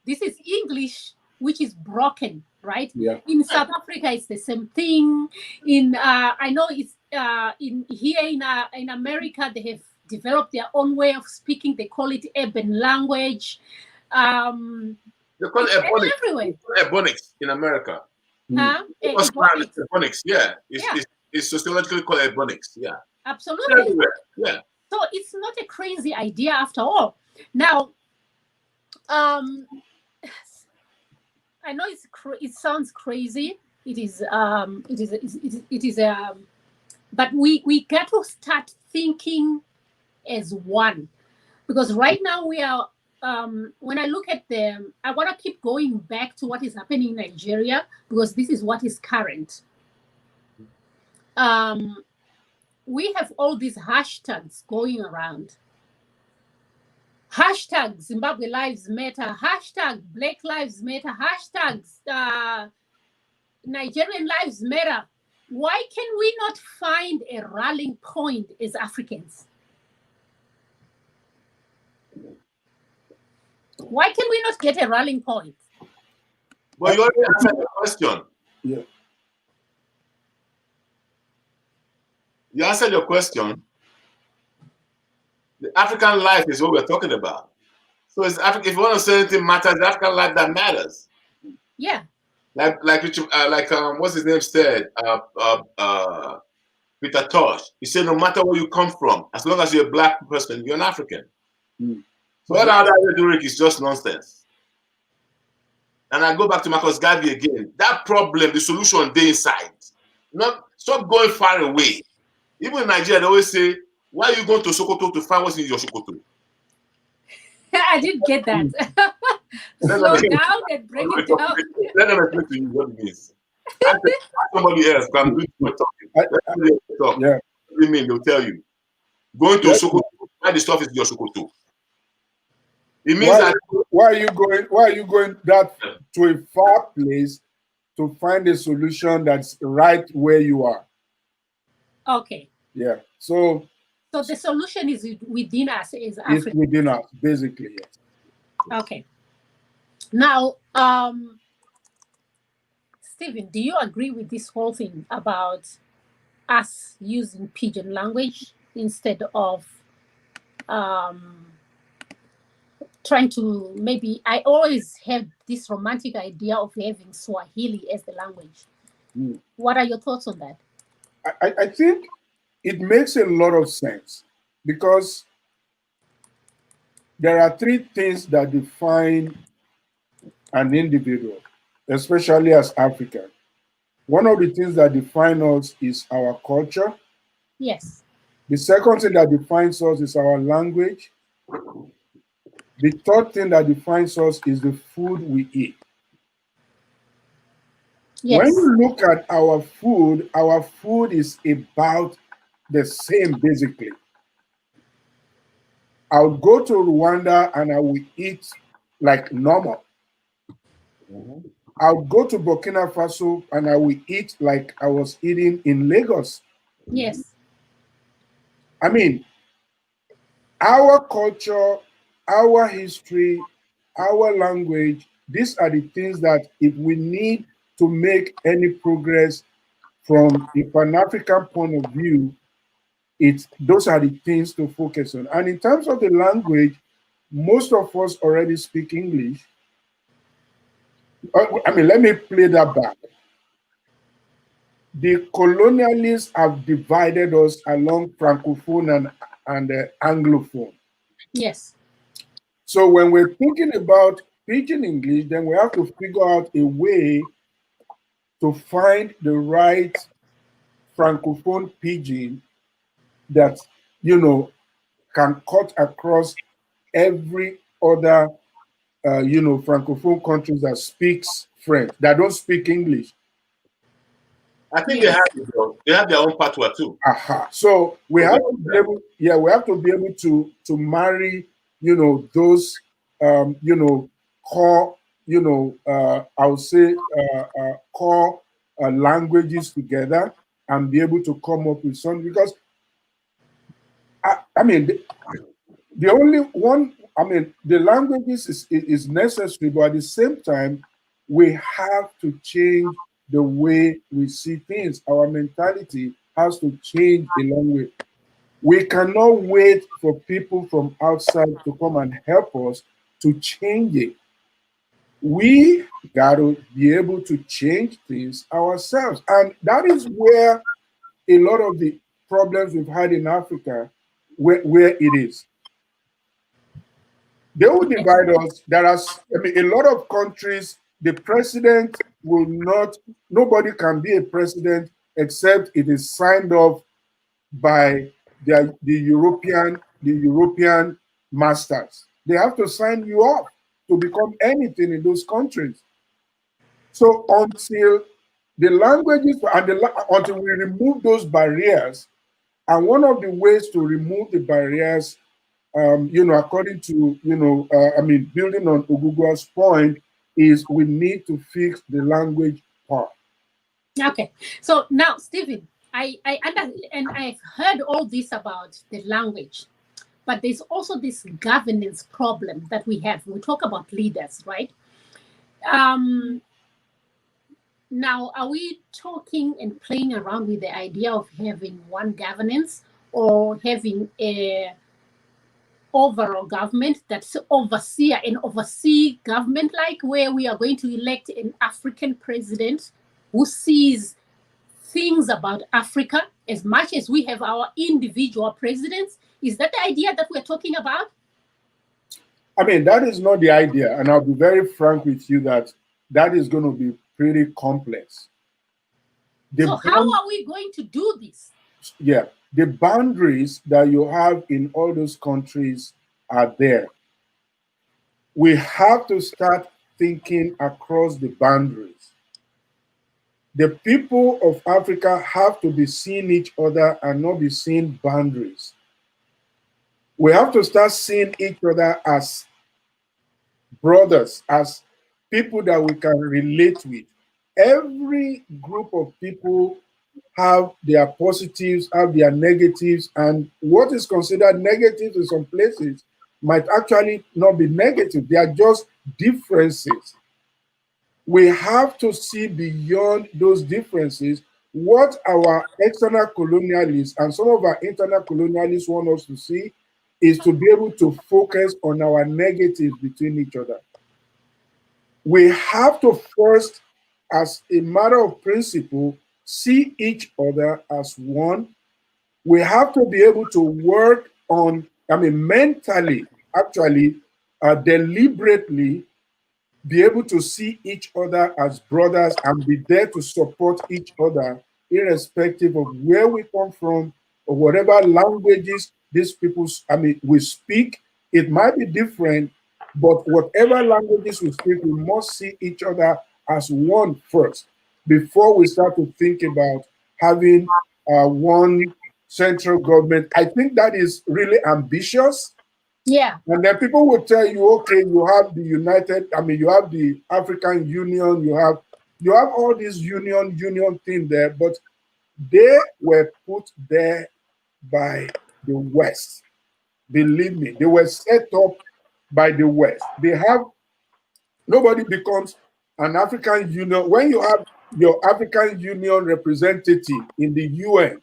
A: This is English, which is broken, right?
D: Yeah.
A: In South Africa, it's the same thing. I know it's in America, they have developed their own way of speaking. They call it urban language.
C: They call it ebonics.
A: Everywhere.
C: Ebonics in America.
A: Ebonics.
C: Yeah. It's sociologically called ebonics. Yeah.
A: Absolutely.
C: Everywhere. Yeah.
A: So it's not a crazy idea after all. Now, I know it sounds crazy. It is. But we got to start thinking as one, because right now we are when I look at them, I want to keep going back to what is happening in Nigeria because this is what is current. We have all these hashtags going around. Hashtag Zimbabwe Lives Matter, hashtag Black Lives Matter, hashtags Nigerian Lives Matter. Why can we not find a rallying point as Africans? Why can we not get a rallying point?
C: Well, you already answered the question.
D: Yeah.
C: You answered your question. The African life is what we're talking about. So it's Africa. If you want to say anything matters, the African life that matters.
A: Yeah.
C: Like what's his name said? Peter Tosh. He said, no matter where you come from, as long as you're a black person, you're an African. So all that rhetoric is just nonsense. And I go back to Marcus Garvey again. That problem, the solution, they inside. Stop going far away. Even in Nigeria, they always say, why are you going to Sokoto to find what's in your Sokoto?
A: I didn't get that. Slow down and break it down.
C: Let them explain to you what it means. Ask somebody else, because I'm doing my talking. Let somebody else talk.
D: Yeah.
C: What do you mean? They'll tell you. Going to Sokoto, why the stuff is in your Sokoto? It means
D: why are you going that to a far place to find a solution that's right where you are?
A: Okay.
D: Yeah. So
A: the solution is within us as
D: Africans. It's within us, basically, yes.
A: Okay. Now, Stephen, do you agree with this whole thing about us using pidgin language instead of trying to maybe, I always have this romantic idea of having Swahili as the language. What are your thoughts on that?
D: I think it makes a lot of sense because there are three things that define an individual, especially as African. One of the things that define us is our culture.
A: Yes.
D: The second thing that defines us is our language. The third thing that defines us is the food we eat.
A: Yes.
D: When you look at our food is about the same, basically. I'll go to Rwanda and I will eat like normal. I'll go to Burkina Faso and I will eat like I was eating in Lagos.
A: Yes.
D: I mean, our culture, our history, our language, these are the things that if we need to make any progress from a Pan-African point of view, those are the things to focus on. And in terms of the language, most of us already speak English. I mean, let me play that back. The colonialists have divided us along Francophone and Anglophone.
A: Yes.
D: So when we're thinking about pidgin English, then we have to figure out a way to find the right Francophone pidgin that, can cut across every other, Francophone countries that speaks French, that don't speak English.
C: I think they have their own patois too.
D: So we have to be able, we have to be able to marry, those, core, I would say, core languages together and be able to come up with something. Because, I mean, the only one, the languages is necessary, but at the same time, we have to change the way we see things. Our mentality has to change along with. We cannot wait for people from outside to come and help us to change it. We got to be able to change things ourselves. And that is where a lot of the problems we've had in Africa, where it is. They will divide us. There are, a lot of countries, the president will not, nobody can be a president except it is signed off by the European masters. They have to sign you up to become anything in those countries. So until the languages and until we remove those barriers, and one of the ways to remove the barriers, according to building on Ogugua's point, is we need to fix the language part.
A: Okay, so now, Stephen, I and I've heard all this about the language, but there's also this governance problem that we have. We talk about leaders, right? Now, are we talking and playing around with the idea of having one governance or having a overall government that's oversee government, like where we are going to elect an African president who sees things about Africa as much as we have our individual presidents? Is that the idea that we're talking about?
D: I mean, that is not the idea. And I'll be very frank with you that is going to be pretty complex.
A: So how are we going to do this?
D: Yeah, the boundaries that you have in all those countries are there. We have to start thinking across the boundaries. The people of Africa have to be seeing each other and not be seeing boundaries. We have to start seeing each other as brothers, as people that we can relate with. Every group of people have their positives, have their negatives, and what is considered negative in some places might actually not be negative. They are just differences. We have to see beyond those differences what our external colonialists and some of our internal colonialists want us to see is to be able to focus on our negatives between each other. We have to first, as a matter of principle, see each other as one. We have to be able to work on, mentally, actually, deliberately, be able to see each other as brothers and be there to support each other, irrespective of where we come from or whatever languages these people, we speak. It might be different, but whatever languages we speak, we must see each other as one first before we start to think about having one central government. I think that is really ambitious.
A: Yeah.
D: And then people will tell you, okay, you have the you have the African Union, you have all these union thing there, but they were put there by the West. Believe me, they were set up by the West. Nobody becomes an African Union. When you have your African Union representative in the UN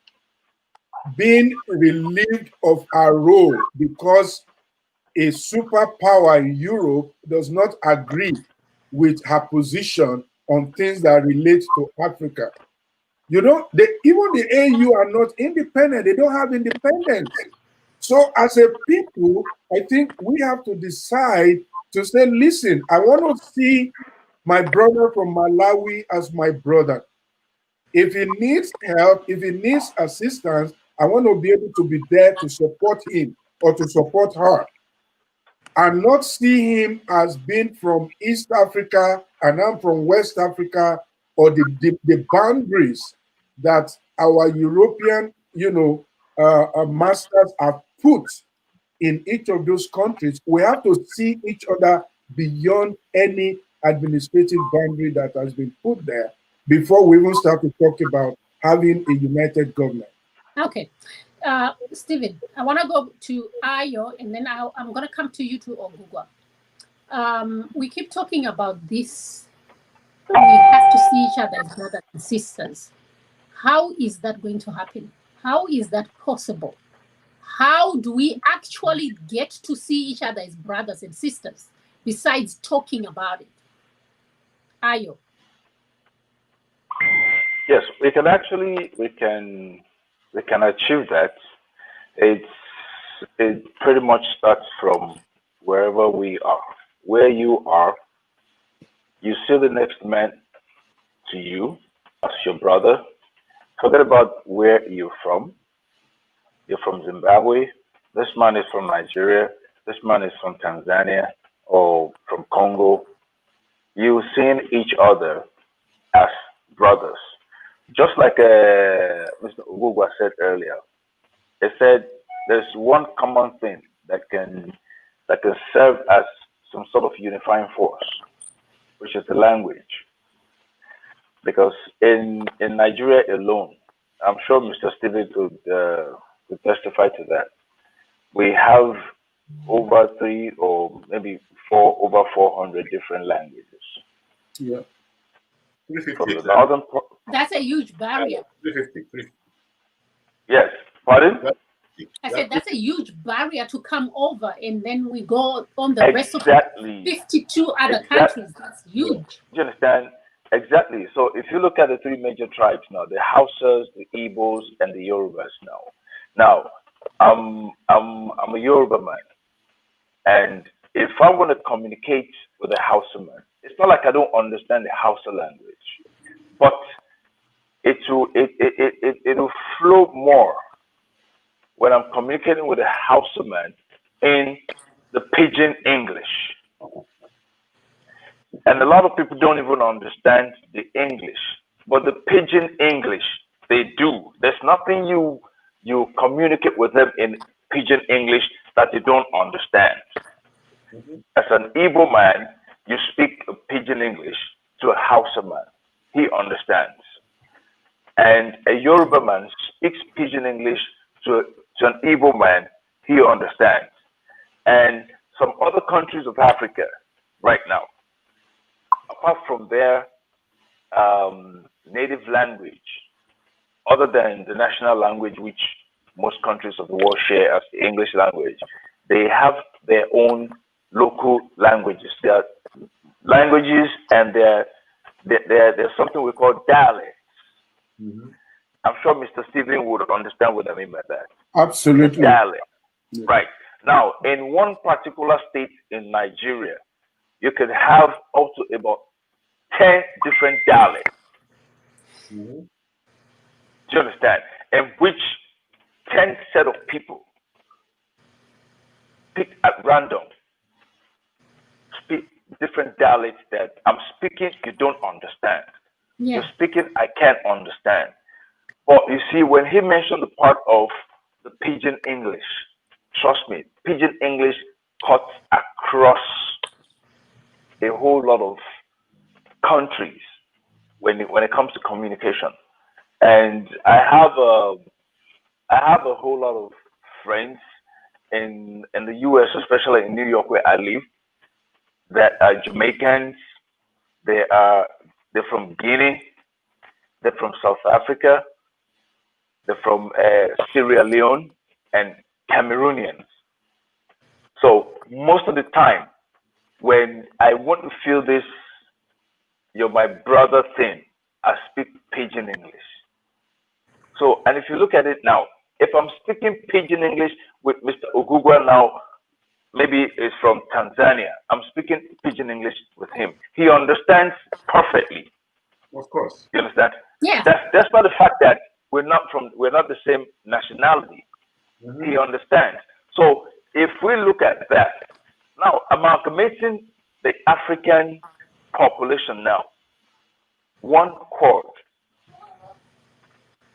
D: being relieved of our role because a superpower in Europe does not agree with her position on things that relate to Africa. Even the AU are not independent. They don't have independence. So as a people, I think we have to decide to say, listen, I want to see my brother from Malawi as my brother. If he needs help, if he needs assistance, I want to be able to be there to support him or to support her, and not see him as being from East Africa and I'm from West Africa, or the boundaries that our European, masters have put in each of those countries. We have to see each other beyond any administrative boundary that has been put there before we even start to talk about having a united government.
A: Okay. Stephen, I want to go to Ayo, and then I'm going to come to you to Ogugwa. We keep talking about this. We have to see each other as brothers and sisters. How is that going to happen? How is that possible? How do we actually get to see each other as brothers and sisters besides talking about it? Ayo.
B: Yes, we can achieve that. It pretty much starts from wherever we are. Where you are, you see the next man to you as your brother. Forget about where you're from. You're from Zimbabwe. This man is from Nigeria. this man is from Tanzania or from Congo, you seeing each other as brothers. Just like Mr. Ugugwa said earlier, he said there's one common thing that can serve as some sort of unifying force, which is the language. Because in Nigeria alone, I'm sure Mr. Stevens could testify to that. We have over three or maybe four, over 400 different languages.
D: Yeah.
B: From the northern part.
A: That's a huge barrier.
C: 350.
B: Yes, pardon?
A: I said that's a huge barrier to come over, and then we go on the rest of
B: Exactly.
A: 52 other countries. That's huge.
B: Do you understand? Exactly. So if you look at the three major tribes now, the Hausas, the Igbos, and the Yorubas now. Now, I'm a Yoruba man, and if I want to communicate with a Hausa man, it's not like I don't understand the Hausa language, but it'll flow more when I'm communicating with a Hausa man in the pidgin English. And a lot of people don't even understand the English, but the pidgin English, they do. There's nothing you communicate with them in pidgin English that they don't understand. As an Igbo man, you speak pidgin English to a Hausa man. He understands. And a Yoruba man speaks pidgin English to an Igbo man. He understands. And some other countries of Africa right now, apart from their native language, other than the national language, which most countries of the world share as the English language, they have their own local languages. Their languages, and there's something we call dialects. I'm sure Mr. Stephen would understand what I mean by that.
D: Absolutely.
B: Dialect. Yeah. Right. Now, in one particular state in Nigeria, you can have up to about 10 different dialects. Do you understand? In which 10 set of people pick at random, speak different dialects that I'm speaking, you don't understand.
A: Yeah.
B: You're speaking, I can't understand. But you see, when he mentioned the part of the pidgin English, trust me, pidgin English cuts across a whole lot of countries when it comes to communication. And I have a whole lot of friends in the US, especially in New York where I live, that are Jamaicans. They're from Guinea, they're from South Africa, they're from Sierra Leone and Cameroonians. So most of the time, when I want to feel this, you're my brother thing, I speak pidgin English. So, and if you look at it now, if I'm speaking pidgin English with Mr. Ogugwa now, maybe it's from Tanzania, I'm speaking pidgin English with him. He understands perfectly.
C: Of course.
B: You understand?
A: Yeah.
B: That's by the fact that we're not the same nationality. He understands. So if we look at that, now amalgamating the African population now, one chord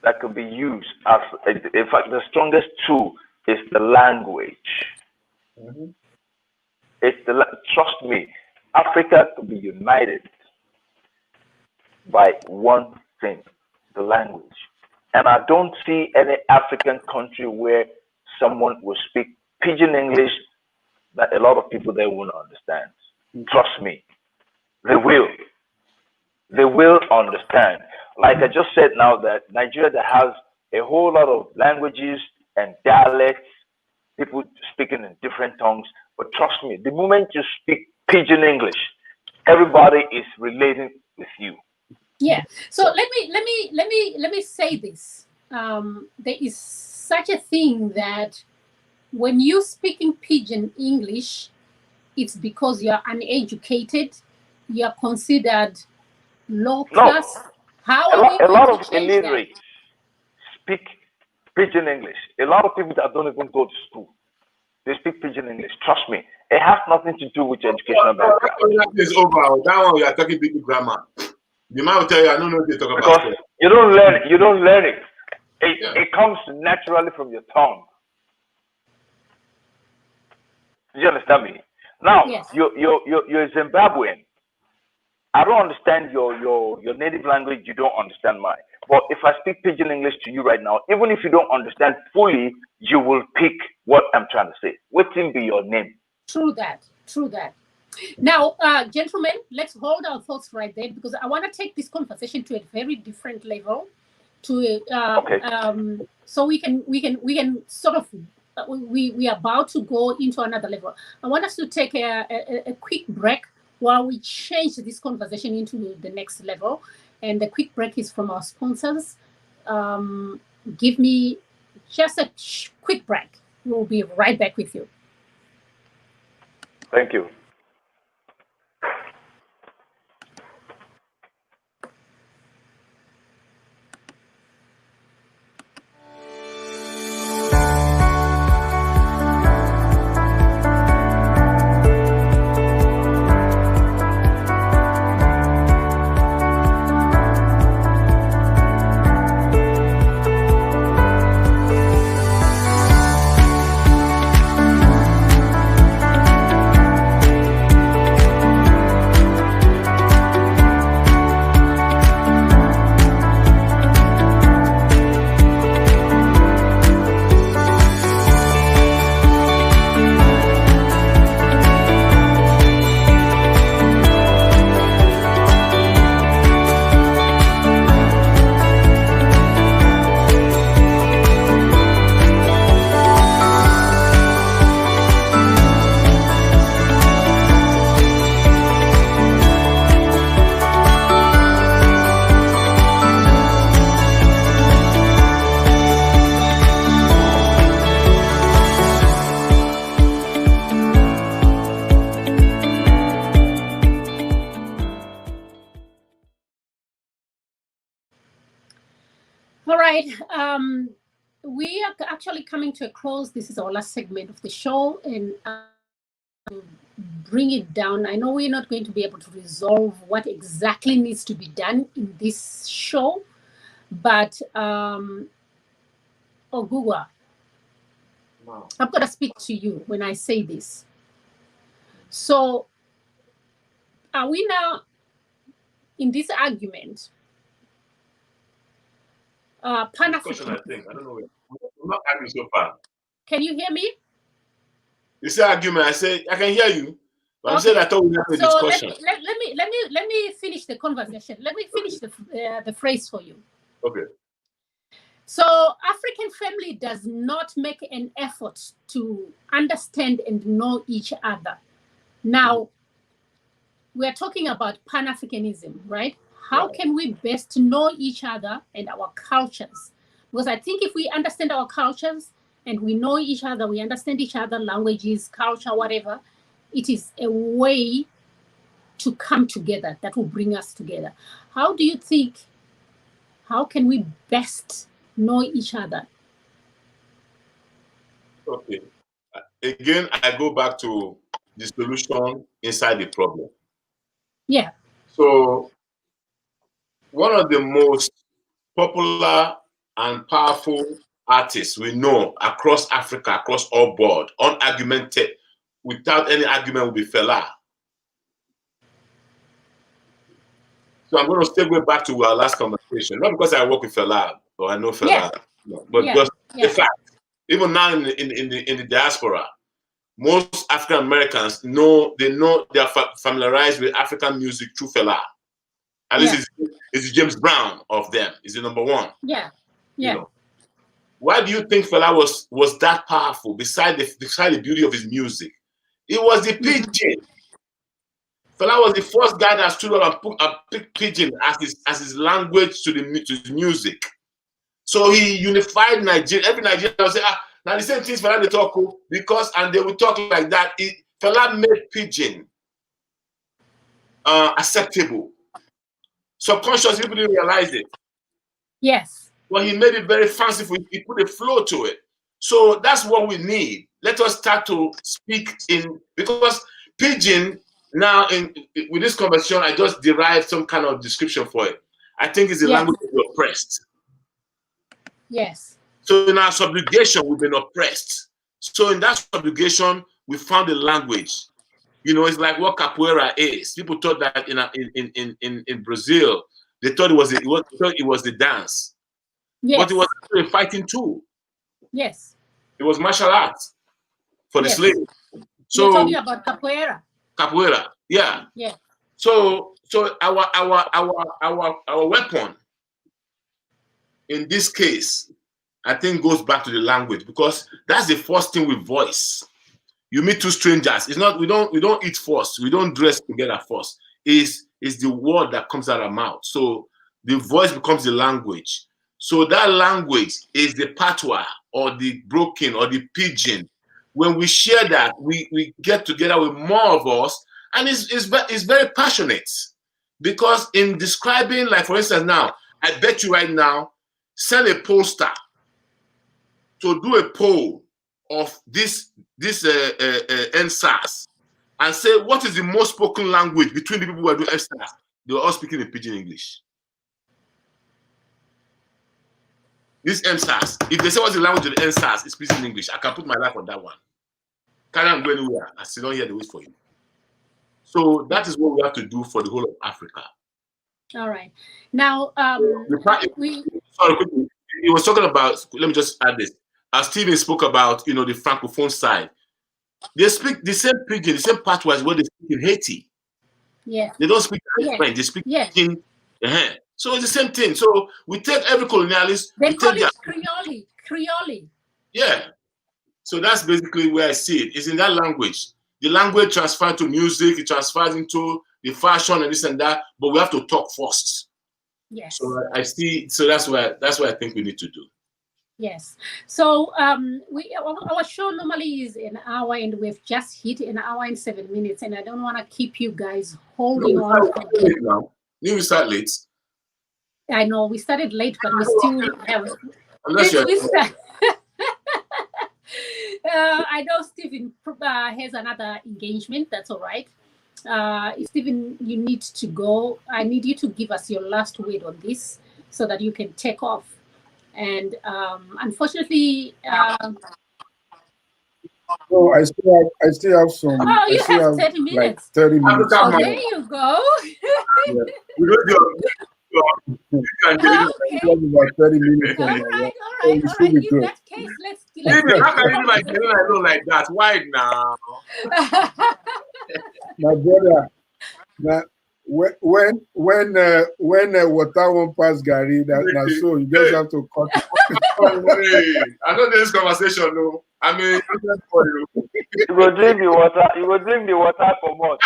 B: that could be used as, in fact, the strongest tool is the language. Trust me, Africa could be united by one thing, the language. And I don't see any African country where someone will speak pidgin English that a lot of people there won't understand. Trust me, they will. They will understand. Like I just said now, that Nigeria that has a whole lot of languages and dialects, people speaking in different tongues. But trust me, the moment you speak pidgin English, everybody is relating with you.
A: Yeah. So let me say this. There is such a thing that when you speaking pidgin English, it's because you are uneducated. You are considered low class.
B: No,
A: How
B: a
A: are we
B: lot
A: going
B: of
A: to change
B: illiterates speak pidgin English. A lot of people that don't even go to school, they speak pidgin English. Trust me, it has nothing to do with your educational background.
C: That is over. That one we are talking big grammar. The man will tell you, I don't know what they talk
B: Because
C: about.
B: you don't learn it. You don't learn it. It comes naturally from your tongue. Do you understand me? Now,
A: Yes.
B: you're Zimbabwean. I don't understand your native language. You don't understand mine. But if I speak pidgin English to you right now, even if you don't understand fully, you will pick what I'm trying to say. What will be your name?
A: True that. True that. Now, gentlemen, let's hold our thoughts right there, because I want to take this conversation to a very different level. So we can sort of we are about to go into another level. I want us to take a quick break while we change this conversation into the next level. And the quick break is from our sponsors. Give me just a quick break. We'll be right back with you.
B: Thank you.
A: All right. We are actually coming to a close. This is our last segment of the show, and bring it down. I know we're not going to be able to resolve what exactly needs to be done in this show, but Ogugwa,
C: Wow.
A: I'm going to speak to you when I say this. So are we now in this argument?
C: Discussion, I think. I don't know. We're not arguing so far.
A: Can you hear me?
C: You say argument. I say I can hear you, but I'm saying I thought we had a
A: So
C: discussion.
A: let me finish the conversation. Let me finish the phrase for you.
C: Okay.
A: So African family does not make an effort to understand and know each other. Now, we're talking about Pan-Africanism, right? How can we best know each other and our cultures? Because I think if we understand our cultures and we know each other, we understand each other, languages, culture, whatever, it is a way to come together that will bring us together. How do you think, how can we best know each other?
C: Okay. Again, I go back to the solution inside the problem.
A: Yeah.
C: So one of the most popular and powerful artists we know across Africa, across all board, unargumented, without any argument, will be Fela. So I'm going to segue back to our last conversation, not because I work with Fela or I know Fela, but just the fact, even now in the diaspora, most African Americans they are familiarized with African music through Fela. At least it's James Brown of them. Is the number one.
A: Yeah.
C: You know. Why do you think Fela was that powerful? Beside the beauty of his music, it was the pidgin. Fela was the first guy that stood up and picked pidgin as his language to the music. So he unified Nigeria. Every Nigerian will say, now the same things Fela they talk, because and they will talk like that. Fela made pidgin acceptable. Subconsciously, people didn't realize it.
A: Yes.
C: Well, he made it very fanciful. He put a flow to it. So that's what we need. let us start to speak in, because pidgin now with this conversation, I just derived some kind of description for it. I think it's the language of the oppressed.
A: Yes.
C: So in our subjugation, we've been oppressed. So in that subjugation, we found a language. You know, it's like what capoeira is. People thought that in Brazil, they thought it was the dance, but it was a fighting tool.
A: Yes.
C: It was martial arts for the slaves. So
A: you're talking about capoeira.
C: Capoeira, yeah.
A: Yeah.
C: So our weapon in this case, I think, goes back to the language, because that's the first thing we voice. You meet two strangers. It's not, we don't eat first. We don't dress together first. Is the word that comes out of our mouth. So the voice becomes the language. So that language is the patois or the broken or the pidgin. When we share that, we get together with more of us, and it's very passionate. Because in describing, like for instance now, I bet you right now, send a pollster to do a poll of this NSAS and say, what is the most spoken language between the people who are doing NSAS? They were all speaking in pidgin English. This NSAS, if they say what's the language of the NSAS, it's pidgin English. I can put my life on that one. Can't go anywhere. I still don't hear the wait for you. So that is what we have to do for the whole of Africa. All
A: right. Now,
C: sorry, quickly. He was talking about, let me just add this. As Stephen spoke about, the Francophone side, they speak the same pidgin, the same patois as what they speak in Haiti.
A: Yeah.
C: They don't speak French, they speak pidgin. So it's the same thing. So we take every colonialist.
A: They call it Creole.
C: Yeah. So that's basically where I see it. It's in that language. The language transfers to music, it transfers into the fashion and this and that, but we have to talk first.
A: Yes.
C: So I see. So that's what I think we need to do.
A: Yes. So our show normally is an hour, and we've just hit an hour and 7 minutes, and I don't want to keep you guys holding on.
C: Now. We start late.
A: I know we started late, but we still have. I know Stephen has another engagement. That's all right. Stephen, you need to go. I need you to give us your last word on this so that you can take off. And unfortunately,
D: no, I still have some.
A: Oh, you have 30 minutes.
D: Like 30 minutes.
A: Oh, there you go.
D: About 30 minutes.
A: All right. In that case, let's
C: how can you do like that? Why now?
D: My brother, when water won't pass Gary, that's so you just have to cut it.
C: I know this conversation, no. I mean, for you.
B: You will drink the water. You will drink the water for more.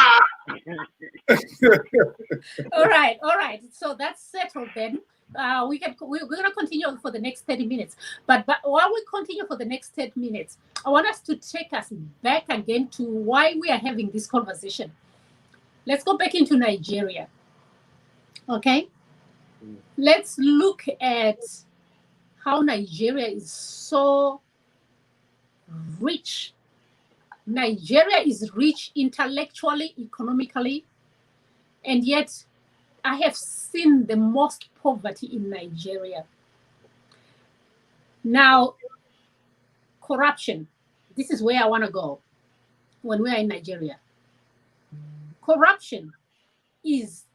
A: All right. So that's settled then. We're gonna continue for the next 30 minutes. But while we continue for the next 30 minutes, I want us to take us back again to why we are having this conversation. Let's go back into Nigeria. Okay? Let's look at how Nigeria is so rich. Nigeria is rich intellectually, economically, and yet I have seen the most poverty in Nigeria. Now, corruption. This is where I want to go when we are in Nigeria. Corruption is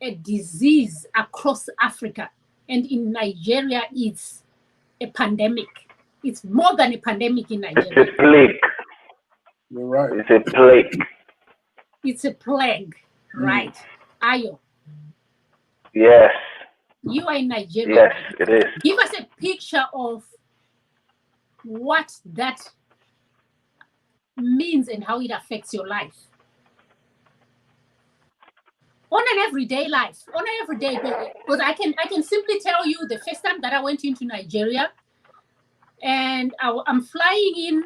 A: a disease across Africa, and in Nigeria, it's a pandemic. It's more than a pandemic in Nigeria.
B: It's a plague.
D: You're right.
B: It's a plague.
A: It's a plague, right? Ayo.
B: Yes.
A: You are in Nigeria.
B: Yes, it is.
A: Give us a picture of what that means and how it affects your life. On an everyday life, on an everyday basis. Because I can simply tell you the first time that I went into Nigeria, and I'm flying in,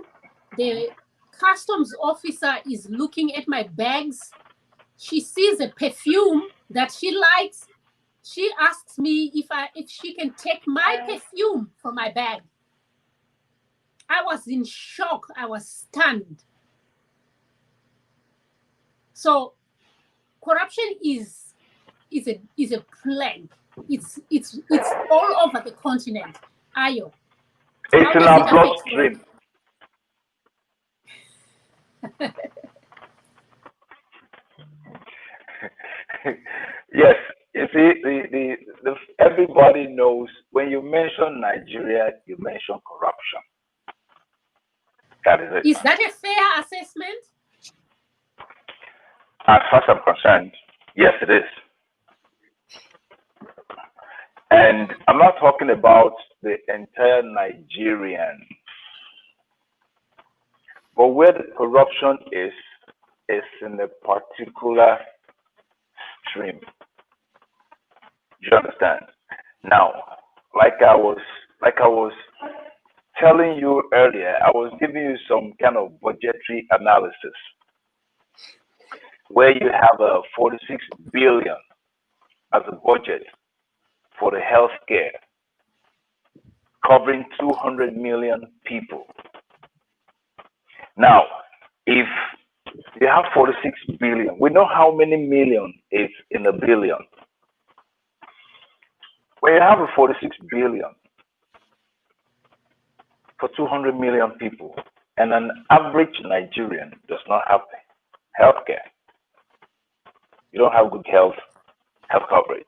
A: the customs officer is looking at my bags. She sees a perfume that she likes. She asks me if she can take my perfume from my bag. I was in shock. I was stunned. So corruption is a plague. It's all over the continent. Ayo.
B: It's in our bloodstream. Yes, you see, everybody knows when you mention Nigeria, you mention corruption. That is it.
A: Is that a fair assessment?
B: As far as I'm concerned, yes, it is. And I'm not talking about the entire Nigerian, but where the corruption is in a particular stream. Do you understand? Now, like I was telling you earlier, I was giving you some kind of budgetary analysis where you have a 46 billion as a budget for the healthcare, covering 200 million people. Now, if you have 46 billion, we know how many million is in a billion. When you have a 46 billion for 200 million people, and an average Nigerian does not have healthcare, you don't have good health coverage.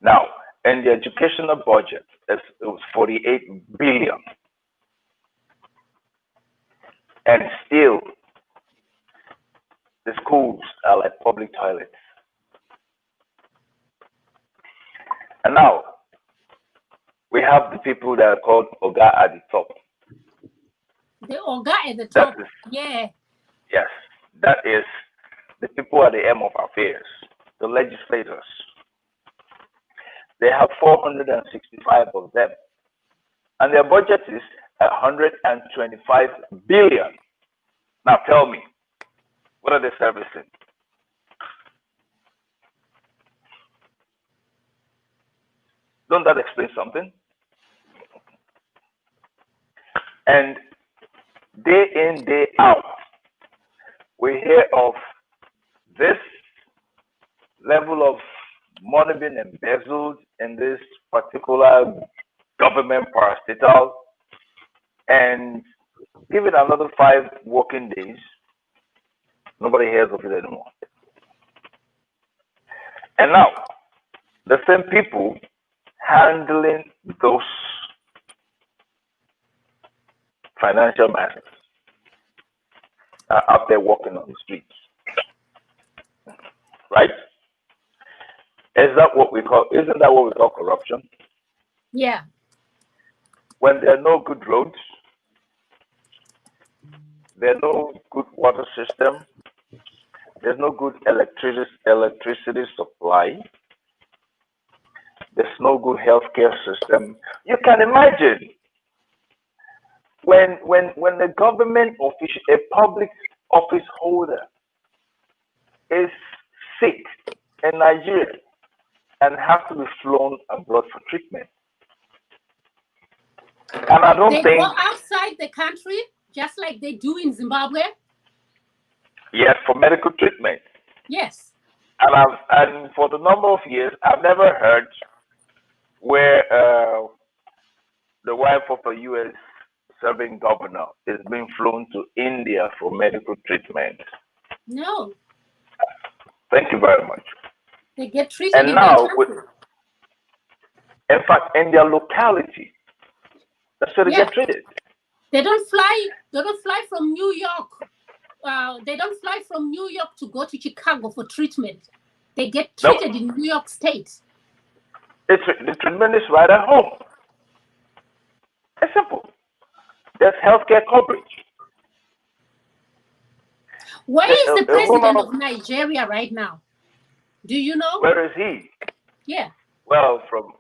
B: Now, in the educational budget, it was 48 billion. And still, the schools are like public toilets. And now, we have the people that are called Oga at the top.
A: The Oga at the top,
B: Yes, that is the people at the end of affairs, the legislators. They have 465 of them. And their budget is 125 billion. Now tell me, what are they servicing? Don't that explain something? And day in, day out, we hear of this level of money being embezzled in this particular government parastatal, and give it another 5 working days, nobody hears of it anymore. And now, the same people handling those financial matters are out there walking on the streets, right? Isn't that what we call corruption?
A: Yeah.
B: When there are no good roads, there's no good water system, there's no good electricity supply, there's no good healthcare system. You can imagine when the government official, a public office holder, is sick in Nigeria and has to be flown abroad for treatment. And I don't think
A: they go outside the country just like they do in Zimbabwe.
B: Yes, for medical treatment.
A: Yes.
B: And for the number of years, I've never heard where the wife of a U.S. serving governor is being flown to India for medical treatment.
A: No.
B: Thank you very much.
A: They get treated
B: and
A: in
B: now,
A: their country.
B: In fact, in their locality, that's where they get treated.
A: They don't fly from New York. They don't fly from New York to go to Chicago for treatment. They get treated in New York State.
B: The treatment is right at home. It's simple. There's healthcare coverage.
A: Where is the president of Nigeria right now? Do you know?
B: Where is he?
A: Yeah.
B: Well, from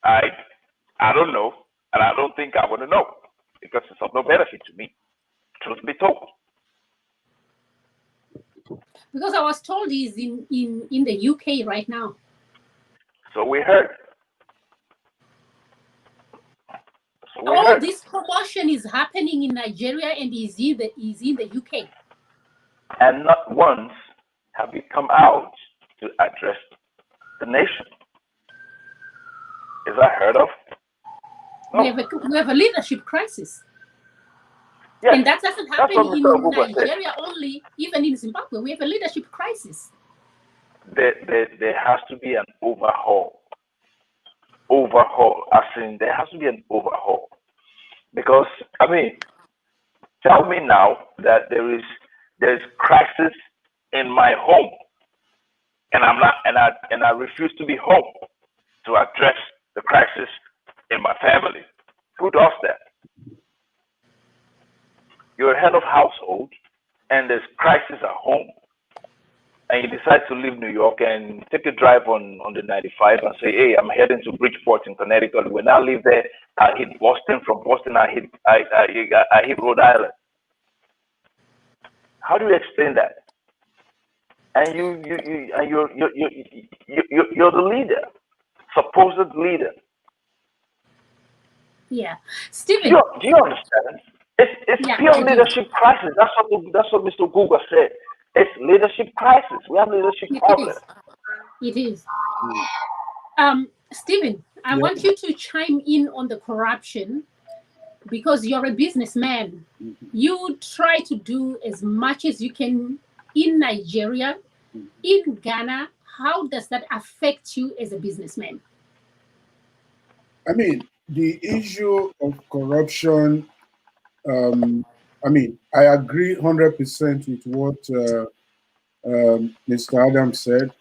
B: I don't know, and I don't think I want to know because it's of no benefit to me. Truth be told.
A: Because I was told he's in the UK right now.
B: So we heard. So we
A: All
B: heard.
A: this promotion is happening in Nigeria and is in the UK.
B: And not once have we come out to address the nation. Is that heard of?
A: We
B: No.
A: have a leadership crisis.
B: Yes,
A: And that doesn't
B: that's
A: happen
B: what
A: in
B: Mr. Oguba said.
A: Nigeria only, even in Zimbabwe. We have a leadership crisis.
B: There has to be an overhaul. Overhaul. As in, there has to be an overhaul. Because, I mean, tell me now that there's crisis in my home, and I'm not, and I refuse to be home to address the crisis in my family. Who does that? You're a head of household, and there's crisis at home, and you decide to leave New York and take a drive on the 95 and say, "Hey, I'm heading to Bridgeport in Connecticut. When I leave there, I hit Boston. From Boston, I hit Rhode Island." How do you explain that? And you're the leader, supposed leader.
A: Yeah.
B: Do
A: Stephen.
B: you understand? It's
A: Yeah,
B: pure
A: I do.
B: leadership crisis. That's what Mr. Google said. It's leadership crisis. We have leadership problems.
A: It is. Stephen, I
D: Yeah.
A: want you to chime in on the corruption because you're a businessman. You try to do as much as you can in Nigeria, in Ghana. How does that affect you as a businessman?
D: I mean, the issue of corruption, I mean, I agree 100% with what Mr. Adams said.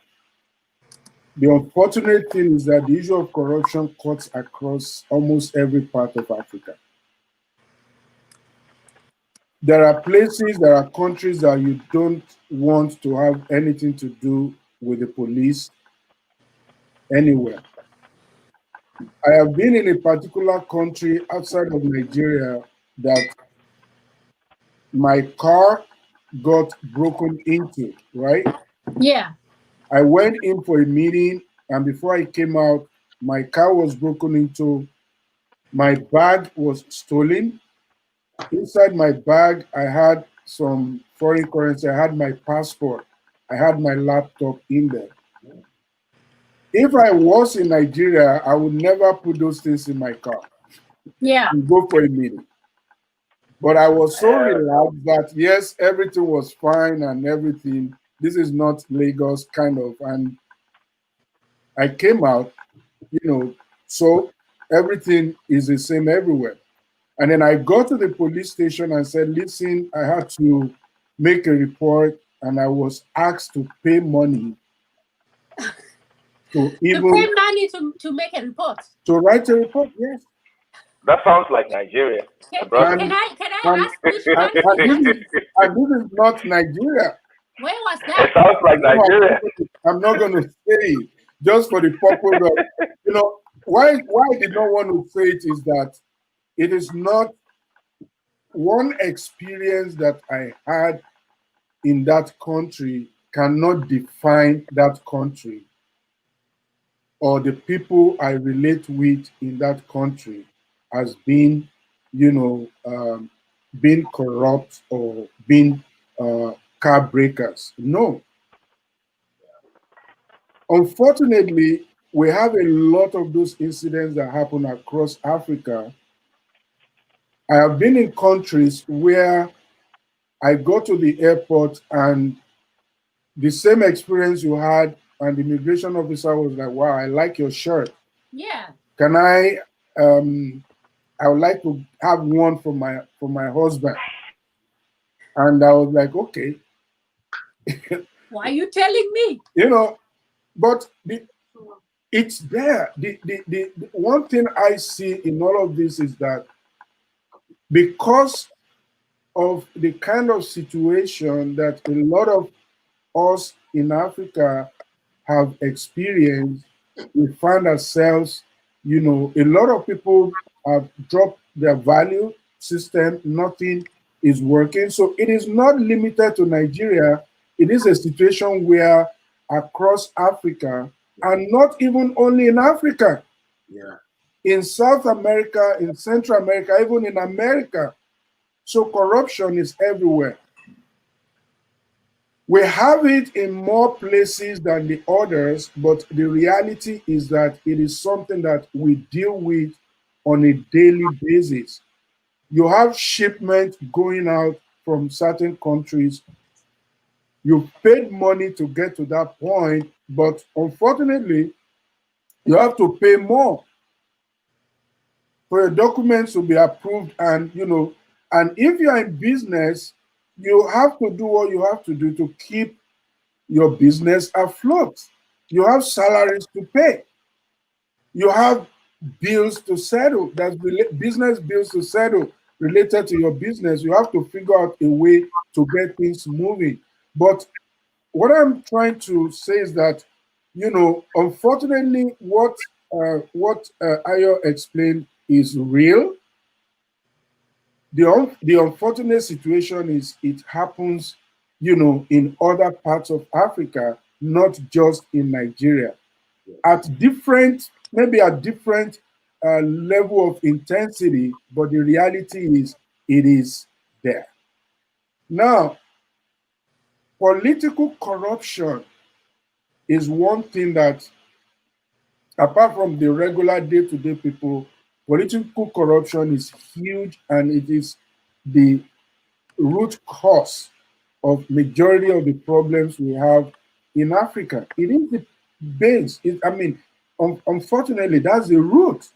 D: The unfortunate thing is that the issue of corruption cuts across almost every part of Africa. There are places, there are countries that you don't want to have anything to do with the police anywhere. I have been in a particular country outside of Nigeria that my car got broken into, right?
A: Yeah.
D: I went in for a meeting, and before I came out, my car was broken into, my bag was stolen. Inside my bag, I had some foreign currency, I had my passport, I had my laptop in there. If I was in Nigeria, I would never put those things in my car.
A: Yeah.
D: And go for a meeting. But I was so relaxed that yes, everything was fine and everything. This is not Lagos kind of. And I came out, so everything is the same everywhere. And then I got to the police station and said, listen, I had to make a report, and I was asked to pay money to even
A: pay money to make a report.
D: To write a report, yes.
B: That sounds like Nigeria.
A: Can I ask which country?
D: And this is not Nigeria.
A: Where was
B: It
A: that?
B: sounds like Nigeria.
D: I'm not going to say it just for the purpose of, why I did not want to say it is that it is not one experience that I had in that country cannot define that country or the people I relate with in that country as being, being corrupt or being car breakers. No. Unfortunately, we have a lot of those incidents that happen across Africa. I have been in countries where I go to the airport and the same experience you had, and the immigration officer was like, wow, I like your shirt.
A: Yeah.
D: Can I would like to have one for my husband. And I was like, okay.
A: Why are you telling me?
D: But it's there. The one thing I see in all of this is that because of the kind of situation that a lot of us in Africa have experienced, we find ourselves, a lot of people have dropped their value system, nothing is working. So it is not limited to Nigeria. It is a situation where across Africa, and not even only in Africa.
C: Yeah.
D: in South America, in Central America, even in America. So corruption is everywhere. We have it in more places than the others, but the reality is that it is something that we deal with on a daily basis. You have shipments going out from certain countries. You paid money to get to that point, but unfortunately, you have to pay more for your documents to be approved. And and if you are in business, you have to do what you have to do to keep your business afloat. You have salaries to pay. You have bills to settle. That's business bills to settle related to your business. You have to figure out a way to get things moving. But what I'm trying to say is that, unfortunately, what Ayo explained is real. The unfortunate situation is it happens, in other parts of Africa, not just in Nigeria. At different, maybe at different level of intensity, but the reality is it is there. Now, political corruption is one thing that, apart from the regular day-to-day people, political corruption is huge, and it is the root cause of majority of the problems we have in Africa. It is the base. Unfortunately, that's the root.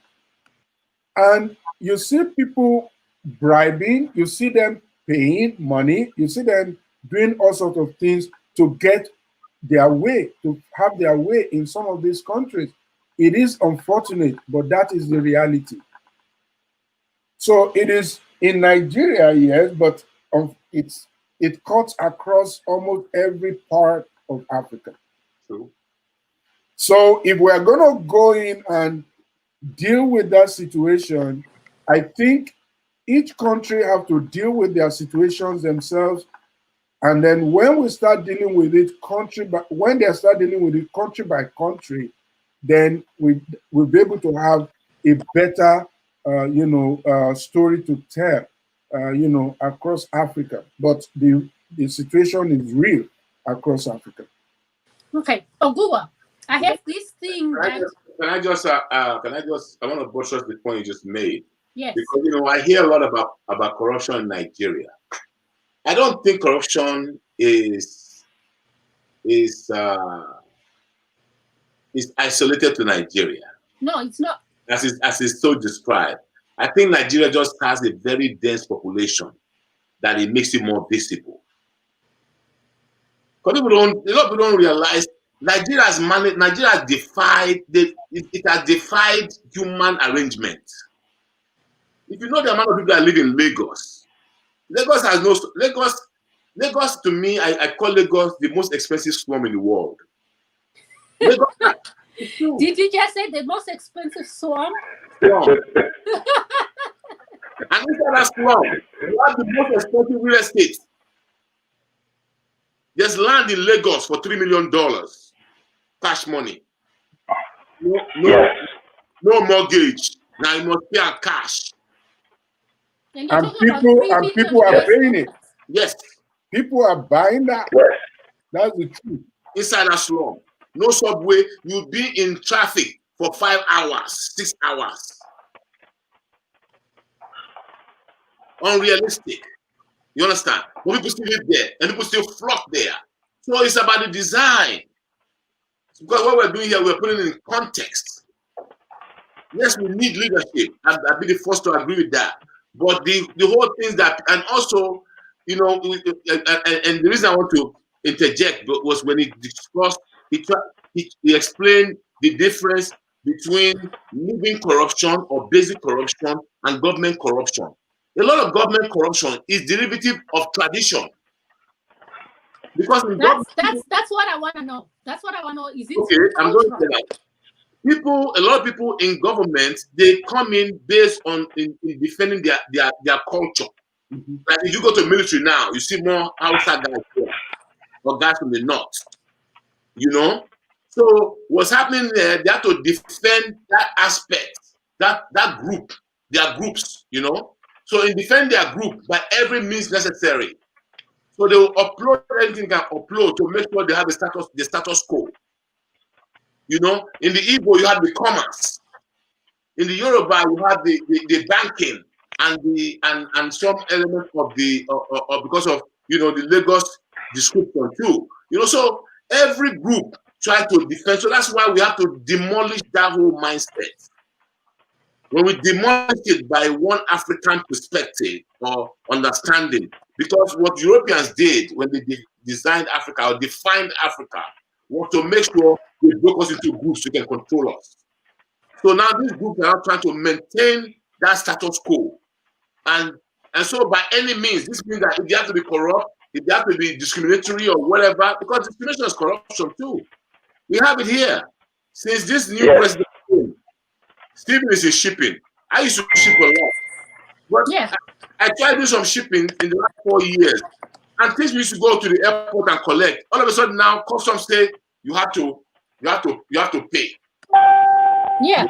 D: And you see people bribing, you see them paying money, you see them doing all sorts of things to get their way, to have their way in some of these countries. It is unfortunate, but that is the reality. So it is in Nigeria, yes, but it cuts across almost every part of Africa.
C: True.
D: So if we're going to go in and deal with that situation, I think each country have to deal with their situations themselves. And then when we start dealing with it when they start dealing with it country by country, then we'll be able to have a better, story to tell, across Africa. But the situation is real across Africa.
A: Okay, Oguwa, I have this thing that.
C: I want to buttress the point you just made.
A: Yes.
C: Because I hear a lot about corruption in Nigeria. I don't think corruption is isolated to Nigeria.
A: No, it's not.
C: As it's so described. I think Nigeria just has a very dense population that it makes it more visible. Because a lot of people don't realize Nigeria has defied it has defied human arrangement. If you know the amount of people that live in Lagos, Lagos to me, I call Lagos the most expensive slum in the world. Lagos,
A: did you just say the most expensive slum?
C: And inside that slum, you have the most expensive real estate. There's land in Lagos for $3 million, cash money. No mortgage. Now you must pay a cash.
D: And people are paying it.
C: Yes.
D: People are buying that.
B: Yes.
D: That's the truth.
C: Inside that slum, no subway. You'll be in traffic for 5 hours, 6 hours. Unrealistic. You understand? But people still live there, and people still flock there. So it's about the design. Because what we're doing here, we're putting it in context. Yes, we need leadership. I'd be the first to agree with that. But the whole thing that, and also, and the reason I want to interject was when he discussed, he explained the difference between living corruption or basic corruption and government corruption. A lot of government corruption is derivative of tradition. Because
A: that's what I want to know. That's what I want to know. Is it
C: okay? I'm going to say that. A lot of people in government, they come in based on in defending their culture. Mm-hmm. Like if you go to military now, you see more outside guys here, or guys from the north. So what's happening there? They have to defend that aspect that group, their groups, you know. So in defend their group by every means necessary. So they will upload anything they can upload to make sure they have the status quo. You know, in the Igbo you have the commerce. In the Yoruba you have the banking and some element of the because of, you know, the Lagos description too. You know, so every group try to defend. So that's why we have to demolish that whole mindset. When we demolish it by one African perspective or understanding, because what Europeans did when they designed Africa or defined Africa was to make sure they broke us into groups so they can control us. So now these groups are trying to maintain that status quo. And so by any means, this means that if they have to be corrupt, if they have to be discriminatory or whatever, because discrimination is corruption too. We have it here. Since this new president came, Stephen is shipping. I used to ship a lot. But I tried to do some shipping in the last 4 years. And things we used to go to the airport and collect. All of a sudden now, customs say you have to pay.
A: Yeah.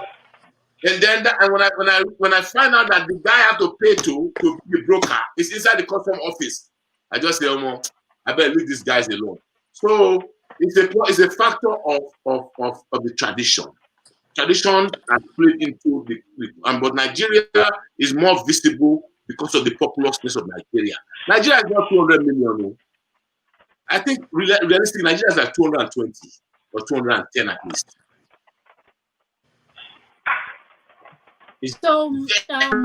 C: And then when I find out that the guy I have to pay to be the broker is inside the custom office, I just say, oh, I better leave these guys alone. So it's a factor of the tradition. Tradition has played into but Nigeria is more visible because of the populousness of Nigeria. Nigeria is not 200 million. I think realistically, Nigeria is like 220 or 210 at least. It's
A: so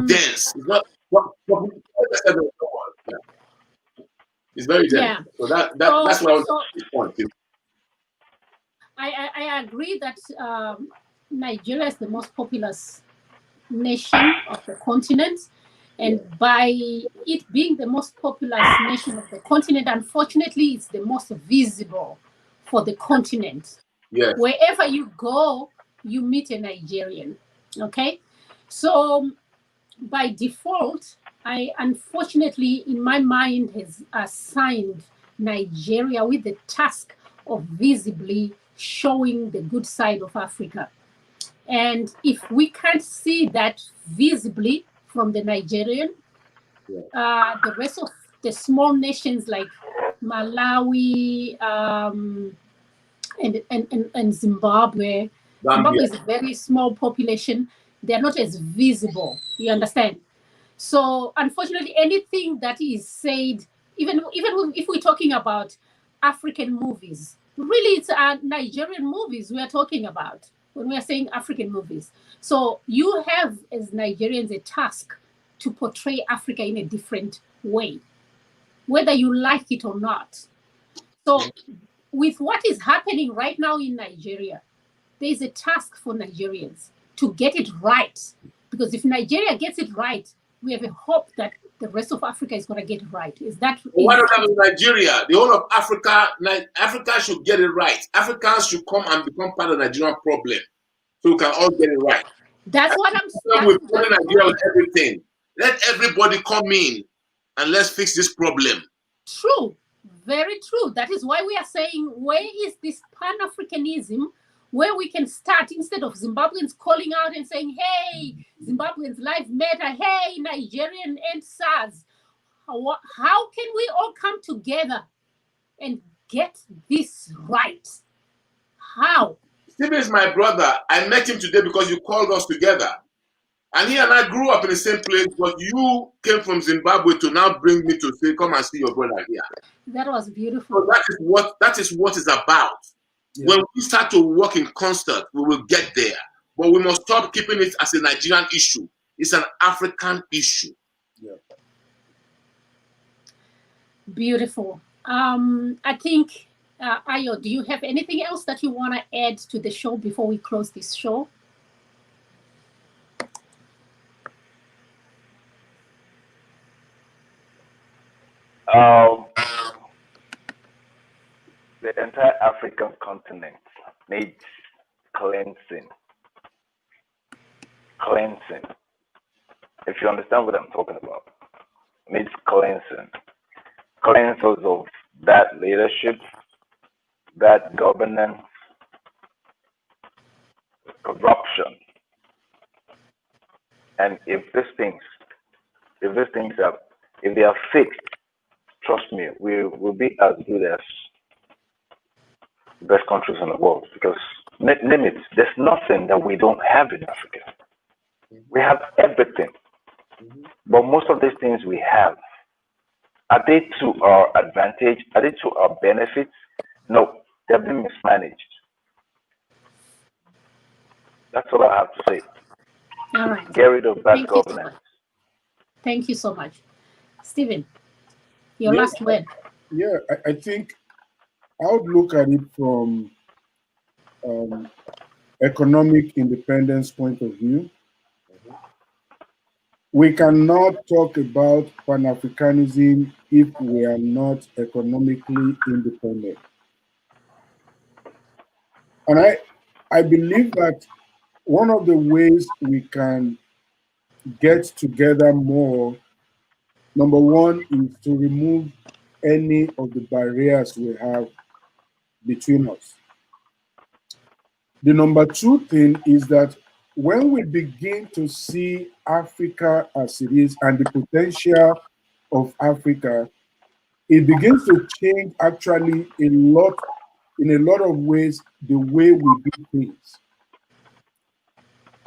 C: dense. It's not. It's very dense.
A: Yeah.
C: So that's what I was pointing.
A: I agree that Nigeria is the most populous nation of the continent, and by it being the most populous nation of the continent, unfortunately, it's the most visible for the continent.
C: Yes.
A: Wherever you go, you meet a Nigerian. Okay, so by default, I unfortunately, in my mind, has assigned Nigeria with the task of visibly showing the good side of Africa. And if we can't see that visibly from the Nigerian, the rest of the small nations like Malawi and Zimbabwe, Zimbabwe is a very small population. They're not as visible. You understand? So unfortunately, anything that is said, even if we're talking about African movies, really it's Nigerian movies we are talking about when we are saying African movies. So you have, as Nigerians, a task to portray Africa in a different way, whether you like it or not. So with what is happening right now in Nigeria, there is a task for Nigerians to get it right. Because if Nigeria gets it right, we have a hope that the rest of Africa is going to get it right.
C: Why not have Nigeria? The whole of Africa, Africa should get it right. Africans should come and become part of the Nigerian problem, so we can all get it right.
A: That's what I'm saying.
C: We're putting Nigeria with everything. Let everybody come in and let's fix this problem.
A: True, very true. That is why we are saying, where is this Pan-Africanism? Where we can start, instead of Zimbabweans calling out and saying, hey, Zimbabweans, life matter, hey, Nigerian and SARS. How can we all come together and get this right? How?
C: Stephen is my brother. I met him today because you called us together. And he and I grew up in the same place, but you came from Zimbabwe to now bring me to say, come and see your brother here.
A: That was beautiful.
C: So that is what it's about. Yeah. When we start to work in concert, we will get there. But we must stop keeping it as a Nigerian issue. It's an African issue. Yeah.
A: Beautiful. I think, Ayo, do you have anything else that you want to add to the show before we close this show?
B: The entire African continent needs cleansing. Cleansing. If you understand what I'm talking about, it needs cleansing. Cleansing of that leadership, that governance, corruption. And if these things are, if they are fixed, trust me, we will be as good as the best countries in the world. Because name it, there's nothing that we don't have in Africa. We have everything, but most of these things we have, are they to our advantage? Are they to our benefits? No, they're being mismanaged. That's all I have to say.
A: All right.
B: Get rid of bad
A: Thank you so
B: governance.
A: much. Thank you so much. Stephen, your
D: Yeah,
A: last word.
D: yeah. I think I would look at it from um, economic independence point of view. We cannot talk about Pan-Africanism if we are not economically independent. And I believe that one of the ways we can get together more, number one, is to remove any of the barriers we have between us. The number two thing is that when we begin to see Africa as it is and the potential of Africa, it begins to change actually in a lot of ways the way we do things.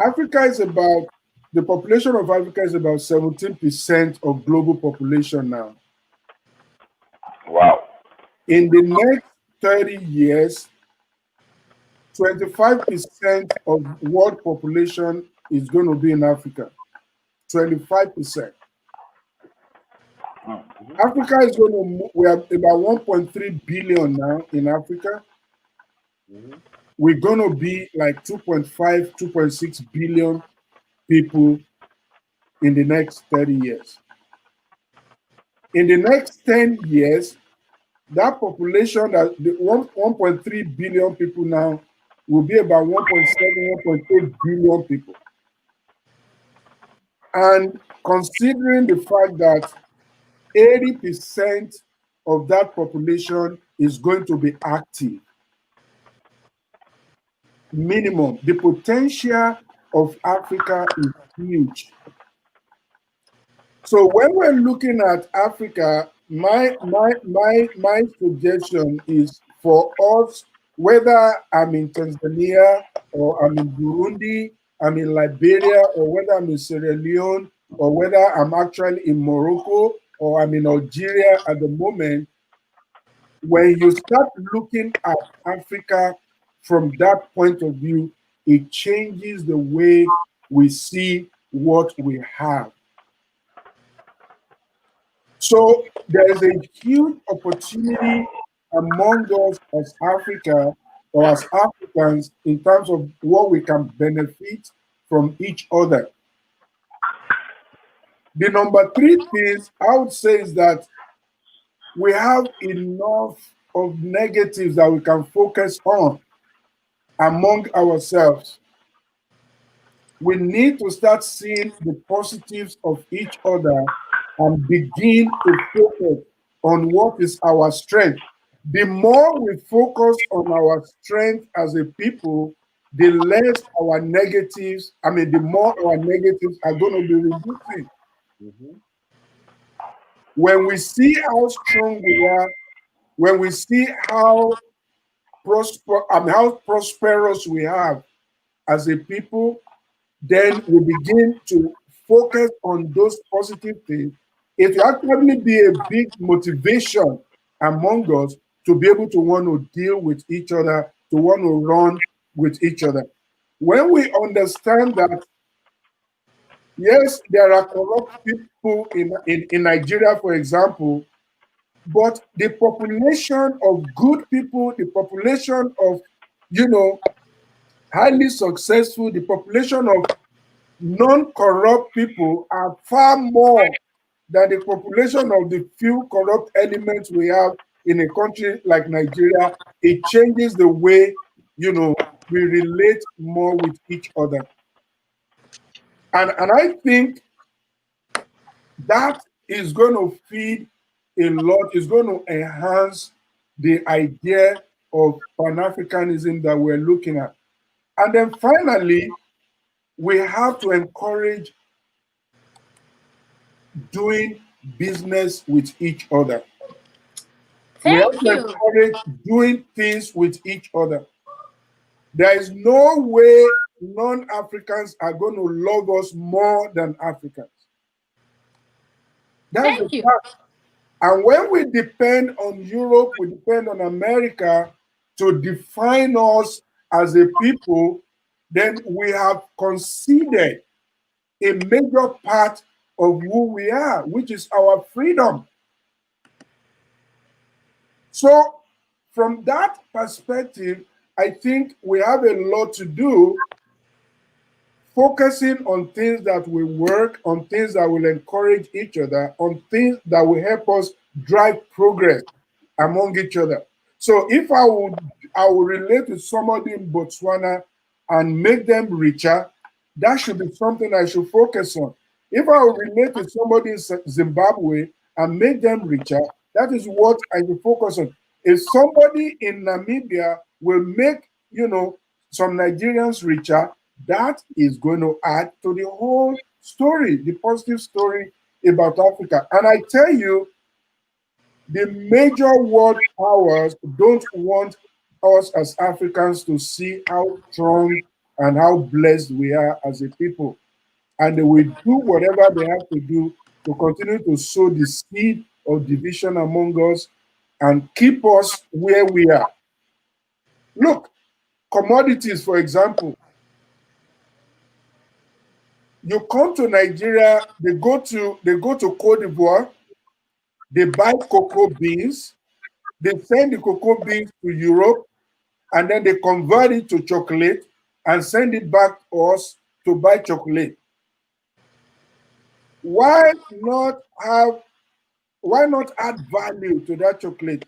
D: Africa is about the population of Africa is about 17% of global population now.
B: Wow.
D: In the next 30 years, 25% of world population is going to be in Africa. 25%. Africa is going to, we are about 1.3 billion now in Africa. We're going to be like 2.5, 2.6 billion people in the next 30 years. In the next 10 years, that population, that the 1.3 billion people now, will be about 1.7, 1.8 billion people. And considering the fact that 80% of that population is going to be active, minimum, the potential of Africa is huge. So when we're looking at Africa, my suggestion is for us, whether I'm in Tanzania or I'm in Burundi, I'm in Liberia, or whether I'm in Sierra Leone, or whether I'm actually in Morocco or I'm in Algeria at the moment, when you start looking at Africa from that point of view, it changes the way we see what we have. So there is a huge opportunity among us as Africa or as Africans in terms of what we can benefit from each other. The number three things I would say is that we have enough of negatives that we can focus on among ourselves. We need to start seeing the positives of each other and begin to focus on what is our strength. The more we focus on our strength as a people, the less our negatives, the more our negatives are going to be reducing. When we see how strong we are, when we see how how prosperous we have as a people, then we begin to focus on those positive things. It will actually be a big motivation among us to be able to want to deal with each other, to want to run with each other. When we understand that, yes, there are corrupt people in Nigeria, for example, but the population of good people, the population of, highly successful, the population of non-corrupt people are far more than the population of the few corrupt elements we have in a country like Nigeria. It changes the way, we relate more with each other. And I think that is going to feed a lot, is going to enhance the idea of Pan-Africanism that we're looking at. And then finally, we have to encourage doing business with each other. We have
A: Thank
D: to
A: you.
D: encourage doing things with each other. There is no way non-Africans are going to love us more than Africans. That's the
A: Thank you.
D: fact. And when we depend on Europe, we depend on America to define us as a people, then we have conceded a major part of who we are, which is our freedom. So, from that perspective, I think we have a lot to do focusing on things that will work, on things that will encourage each other, on things that will help us drive progress among each other. So if I would relate to somebody in Botswana and make them richer, that should be something I should focus on. If I would relate to somebody in Zimbabwe and make them richer, that is what I should focus on. If somebody in Namibia will make, some Nigerians richer, that is going to add to the whole story, the positive story about Africa. And I tell you, the major world powers don't want us as Africans to see how strong and how blessed we are as a people. And they will do whatever they have to do to continue to sow the seed of division among us and keep us where we are. Look, commodities, for example. You come to Nigeria, they go to Cote d'Ivoire, they buy cocoa beans, they send the cocoa beans to Europe, and then they convert it to chocolate and send it back to us to buy chocolate. Why not add value to that chocolate?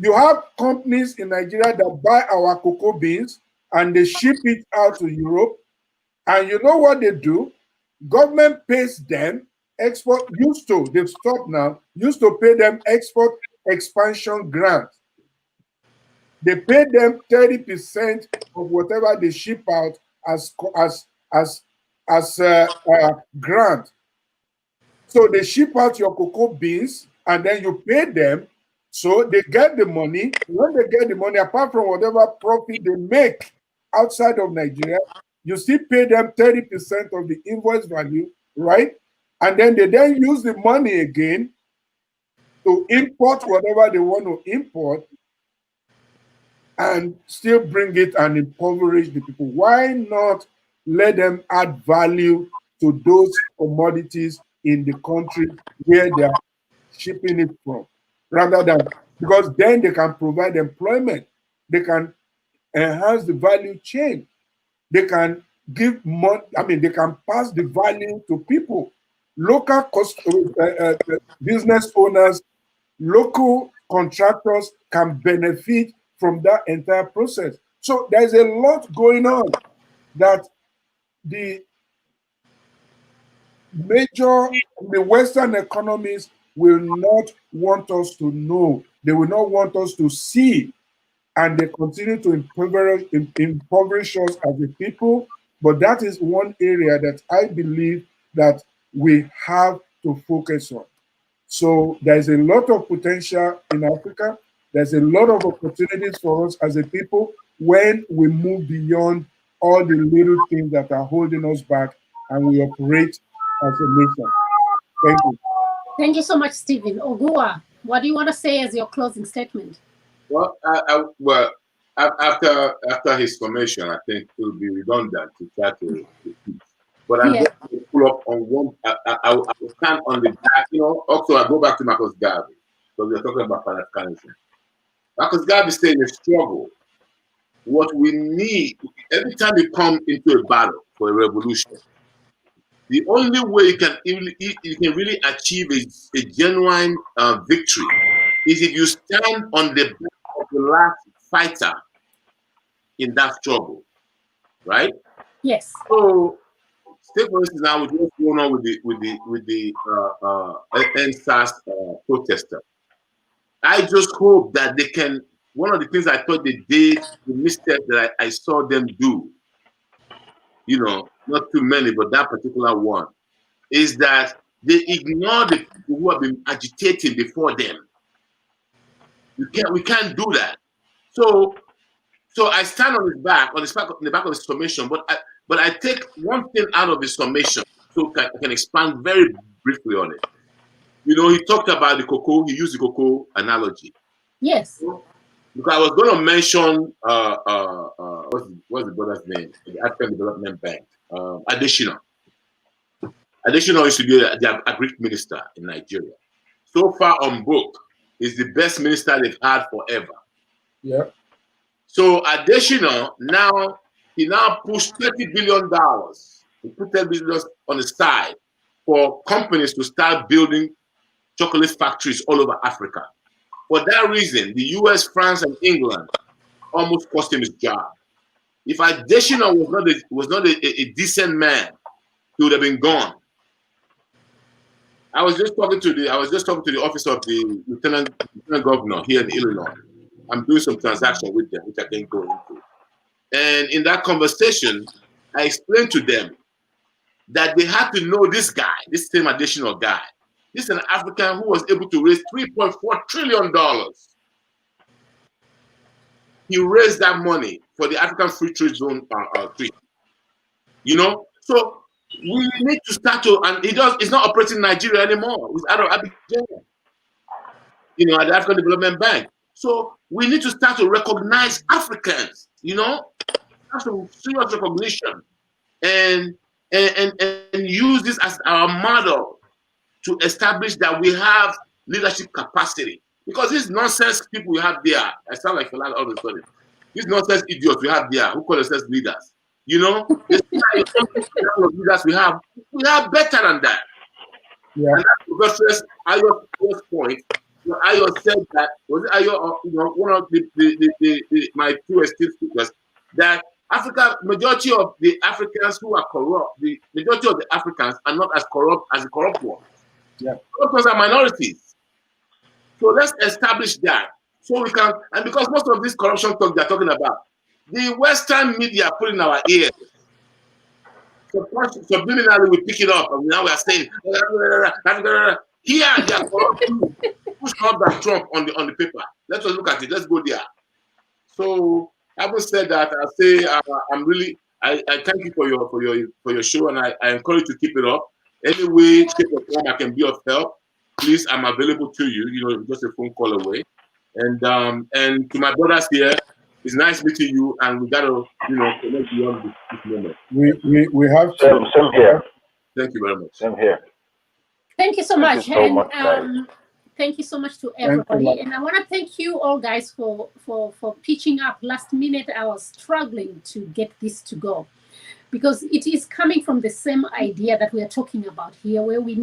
D: You have companies in Nigeria that buy our cocoa beans and they ship it out to Europe. And you know what they do? Government pays them they've stopped now, used to pay them export expansion grants. They pay them 30% of whatever they ship out as grant. So they ship out your cocoa beans and then you pay them. So they get the money. When they get the money, apart from whatever profit they make outside of Nigeria, you still pay them 30% of the invoice value, right? And then they use the money again to import whatever they want to import and still bring it and impoverish the people. Why not let them add value to those commodities in the country where they are shipping it from? Rather than, because then they can provide employment, they can enhance the value chain, they can give money, they can pass the value to people. Local business owners, local contractors can benefit from that entire process. So there's a lot going on that the Western economies will not want us to know. They will not want us to see. And they continue to impoverish us as a people. But that is one area that I believe that we have to focus on. So there's a lot of potential in Africa. There's a lot of opportunities for us as a people when we move beyond all the little things that are holding us back and we operate as a nation. Thank you.
A: Thank you so much, Stephen. Ogua, what do you want to say as your closing statement?
C: Well, after his commission, I think it would be redundant to try to repeat. But I'm going to pull up on one. I will stand on the back. Also, I go back to Marcus Garvey because we're talking about Pan-Africanism. Marcus Garvey said in a struggle, what we need every time we come into a battle for a revolution, the only way you can really achieve a genuine victory is if you stand on the back of the last fighter in that struggle, right?
A: Yes.
C: So, say for instance, now with what's going on with the NSAS protester, I just hope that they can. One of the things I thought they did, the mistake that I saw them do, not too many, but that particular one, is that They ignore the people who have been agitating before them. We can't do that. So I stand on his back, on the back of his summation, but I take one thing out of his summation, so I can expand very briefly on it. You know, he talked about the cocoa. He used the cocoa analogy.
A: Yes.
C: Because I was going to mention what's the brother's name? The African Development Bank, Additional. Additional used to be the agric minister in Nigeria. So far on book, is the best minister they've had forever.
D: Yeah.
C: So Additional he now pushed $30 billion. He put $30 billion on the side for companies to start building chocolate factories all over Africa. For that reason, the US, France, and England almost cost him his job. If Additional was not a decent man, he would have been gone. I was just talking to the office of the lieutenant governor here in Illinois. I'm doing some transaction with them, which I can't go into. And in that conversation, I explained to them that they had to know this guy, this same Additional guy. This is an African who was able to raise $3.4 trillion. He raised that money for the African Free Trade Zone treaty. You know, so we need to start to, and he's not operating in Nigeria anymore. He's out of Abidjan, you know, at the African Development Bank. So we need to start to recognize Africans, you know, have some serious recognition and use this as our model to establish that we have leadership capacity. Because these nonsense people we have there, I sound like a lot all of a sudden. These nonsense idiots we have there who call themselves leaders, you know, the leaders we have better than that.
D: Yeah.
C: And that's because Ayo's point. Ayo said that, was it Ayo, you know, one of my two esteemed speakers, that majority of the Africans who are corrupt, the majority of the Africans are not as corrupt as the corrupt ones.
D: Yeah.
C: Corrupt ones are minorities. So let's establish that. So we can, and because most of this corruption talk they're talking about, the Western media put in our ears. Subliminally we pick it up, and now we are saying, here they are corrupt. Push up that Trump on the paper. Let's just look at it. Let's go there. So having said that, I say I thank you for your show, and I encourage you to keep it up. Any way, shape, or form I can be of help, please, I'm available to you. You know, just a phone call away. And to my brothers here, it's nice meeting you, and we gotta, you know, connect beyond this moment.
D: We have to.
B: Same here.
C: Thank you very much.
B: Same here.
A: Thank you so much. Thank you so much to everybody. And I want to thank you all guys for pitching up last minute. I was struggling to get this to go because it is coming from the same idea that we are talking about here, where we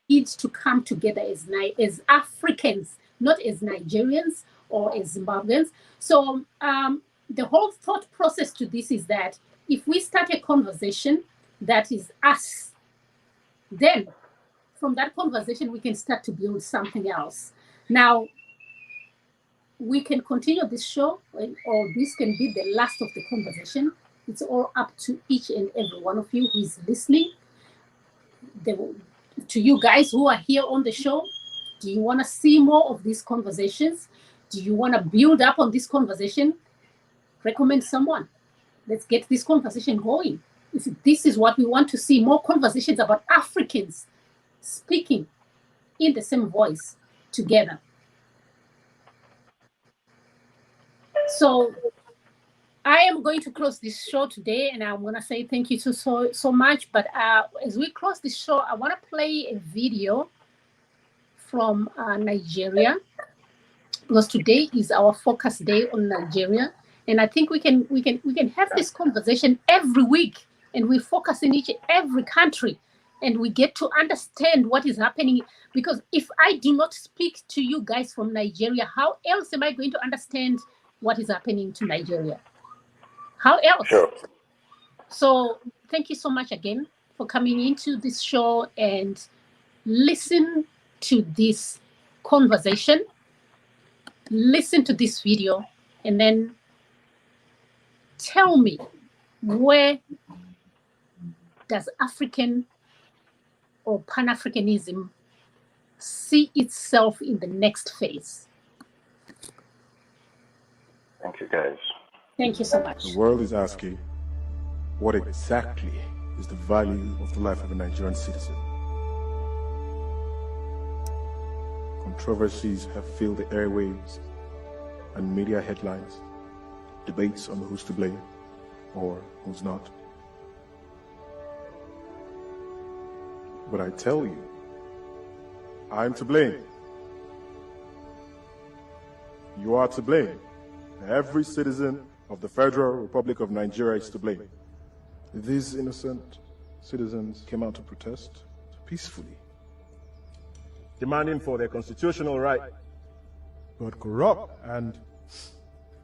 A: need to come together as Africans, not as Nigerians or as Zimbabweans. So the whole thought process to this is that if we start a conversation that is us, then from that conversation, we can start to build something else. Now, we can continue this show, or this can be the last of the conversation. It's all up to each and every one of you who is listening. To you guys who are here on the show, do you want to see more of these conversations? Do you want to build up on this conversation? Recommend someone. Let's get this conversation going. If this is what we want to see, more conversations about Africans speaking in the same voice together. So I am going to close this show today, and I'm going to say thank you so much. But as we close this show, I want to play a video from Nigeria, because today is our focus day on Nigeria, and I think we can have this conversation every week, and we focus in each and every country. And we get to understand what is happening, because if I do not speak to you guys from Nigeria, how else am I going to understand what is happening to Nigeria? How else?
B: Sure.
A: So thank you so much again for coming into this show and listen to this conversation, listen to this video, and then tell me, where does African or Pan-Africanism see itself in the next phase?
B: Thank you, guys.
A: Thank you so much.
F: The world is asking, what exactly is the value of the life of a Nigerian citizen? Controversies have filled the airwaves and media headlines, debates on who's to blame or who's not. But I tell you, I'm to blame. You are to blame. Every citizen of the Federal Republic of Nigeria is to blame. These innocent citizens came out to protest peacefully, demanding for their constitutional right. But corrupt and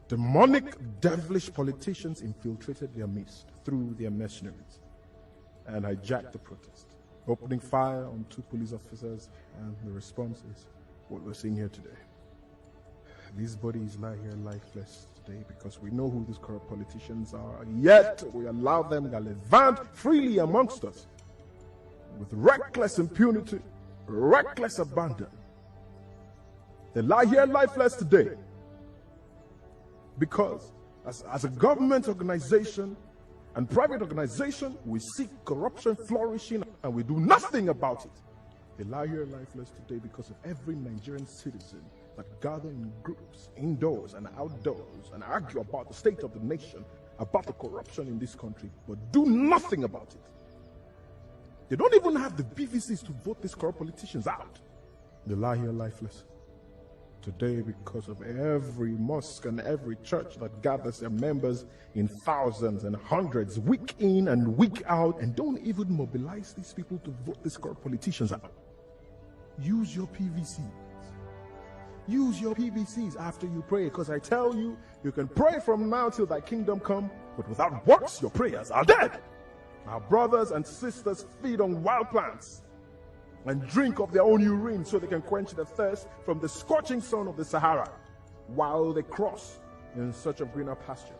F: demonic, devilish politicians infiltrated their midst through their mercenaries and hijacked the protest, opening fire on 2 police officers, and the response is what we're seeing here today. These bodies lie here lifeless today because we know who these corrupt politicians are, yet we allow them gallivant freely amongst us with reckless impunity, reckless abandon. They lie here lifeless today because as a government organization and private organization, we see corruption flourishing and we do nothing about it. They lie here lifeless today because of every Nigerian citizen that gather in groups, indoors and outdoors, and argue about the state of the nation, about the corruption in this country, but do nothing about it. They don't even have the BVCs to vote these corrupt politicians out. They lie here lifeless today because of every mosque and every church that gathers their members in thousands and hundreds, week in and week out, and don't even mobilize these people to vote these corrupt politicians out. Use your PVCs. Use your PVCs after you pray, because I tell you, you can pray from now till thy kingdom come, but without works, your prayers are dead. Our brothers and sisters feed on wild plants and drink of their own urine so they can quench their thirst from the scorching sun of the Sahara while they cross in search of greener pasture.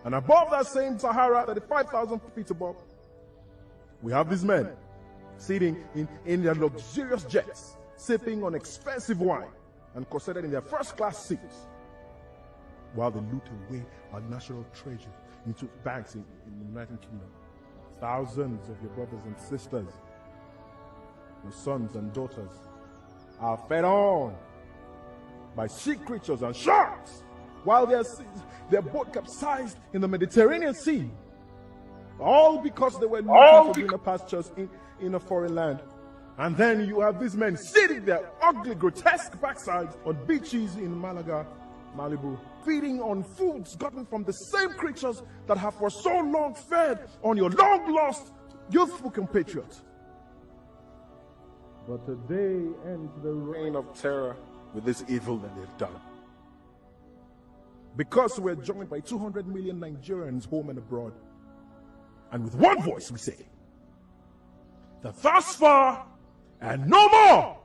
F: And above that same Sahara, 35,000 feet above, we have these men sitting in their luxurious jets, sipping on expensive wine and corseted in their first-class seats, while they loot away our national treasure into banks in the United Kingdom. Thousands of your brothers and sisters, your sons and daughters, are fed on by sea creatures and sharks, while their boat capsized in the Mediterranean Sea, all because they were looking for greener pastures in a foreign land. And then you have these men sitting their ugly, grotesque backsides on beaches in Malaga, Malibu, feeding on foods gotten from the same creatures that have for so long fed on your long-lost, youthful compatriots. But today ends the reign of terror with this evil that they've done. Because we're joined by 200 million Nigerians home and abroad. And with one voice we say that thus far and no more.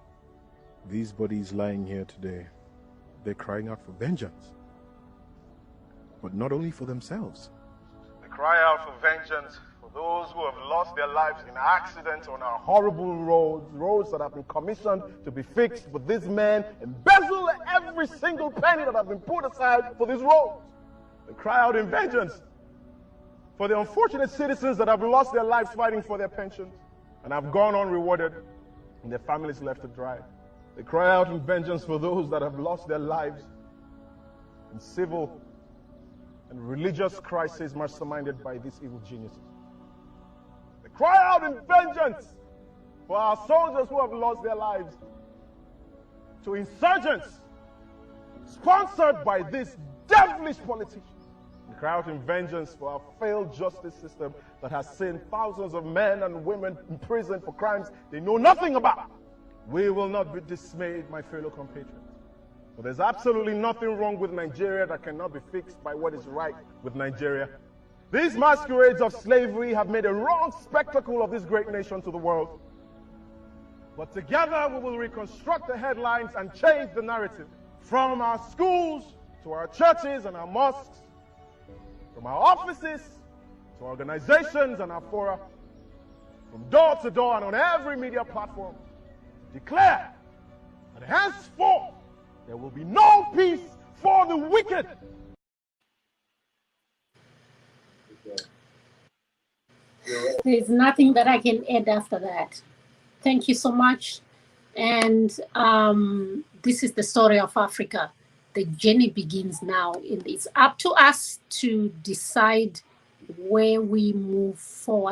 F: These bodies lying here today, they're crying out for vengeance. But not only for themselves.
G: They cry out for vengeance for those who have lost their lives in accidents on our horrible roads that have been commissioned to be fixed, but these men embezzle every single penny that have been put aside for these roads. They cry out in vengeance for the unfortunate citizens that have lost their lives fighting for their pensions and have gone unrewarded and their families left to dry. They cry out in vengeance for those that have lost their lives in civil and religious crises masterminded by these evil geniuses. They cry out in vengeance for our soldiers who have lost their lives to insurgents sponsored by these devilish politicians. They cry out in vengeance for our failed justice system that has seen thousands of men and women imprisoned for crimes they know nothing about. We will not be dismayed, my fellow compatriots. For there's absolutely nothing wrong with Nigeria that cannot be fixed by what is right with Nigeria. These masquerades of slavery have made a wrong spectacle of this great nation to the world. But together we will reconstruct the headlines and change the narrative. From our schools to our churches and our mosques, from our offices to organizations and our fora, from door to door and on every media platform, declare that henceforth there will be no peace for the wicked.
A: There's nothing that I can add after that. Thank you so much. And this is the story of Africa. The journey begins now, and it's up to us to decide where we move forward.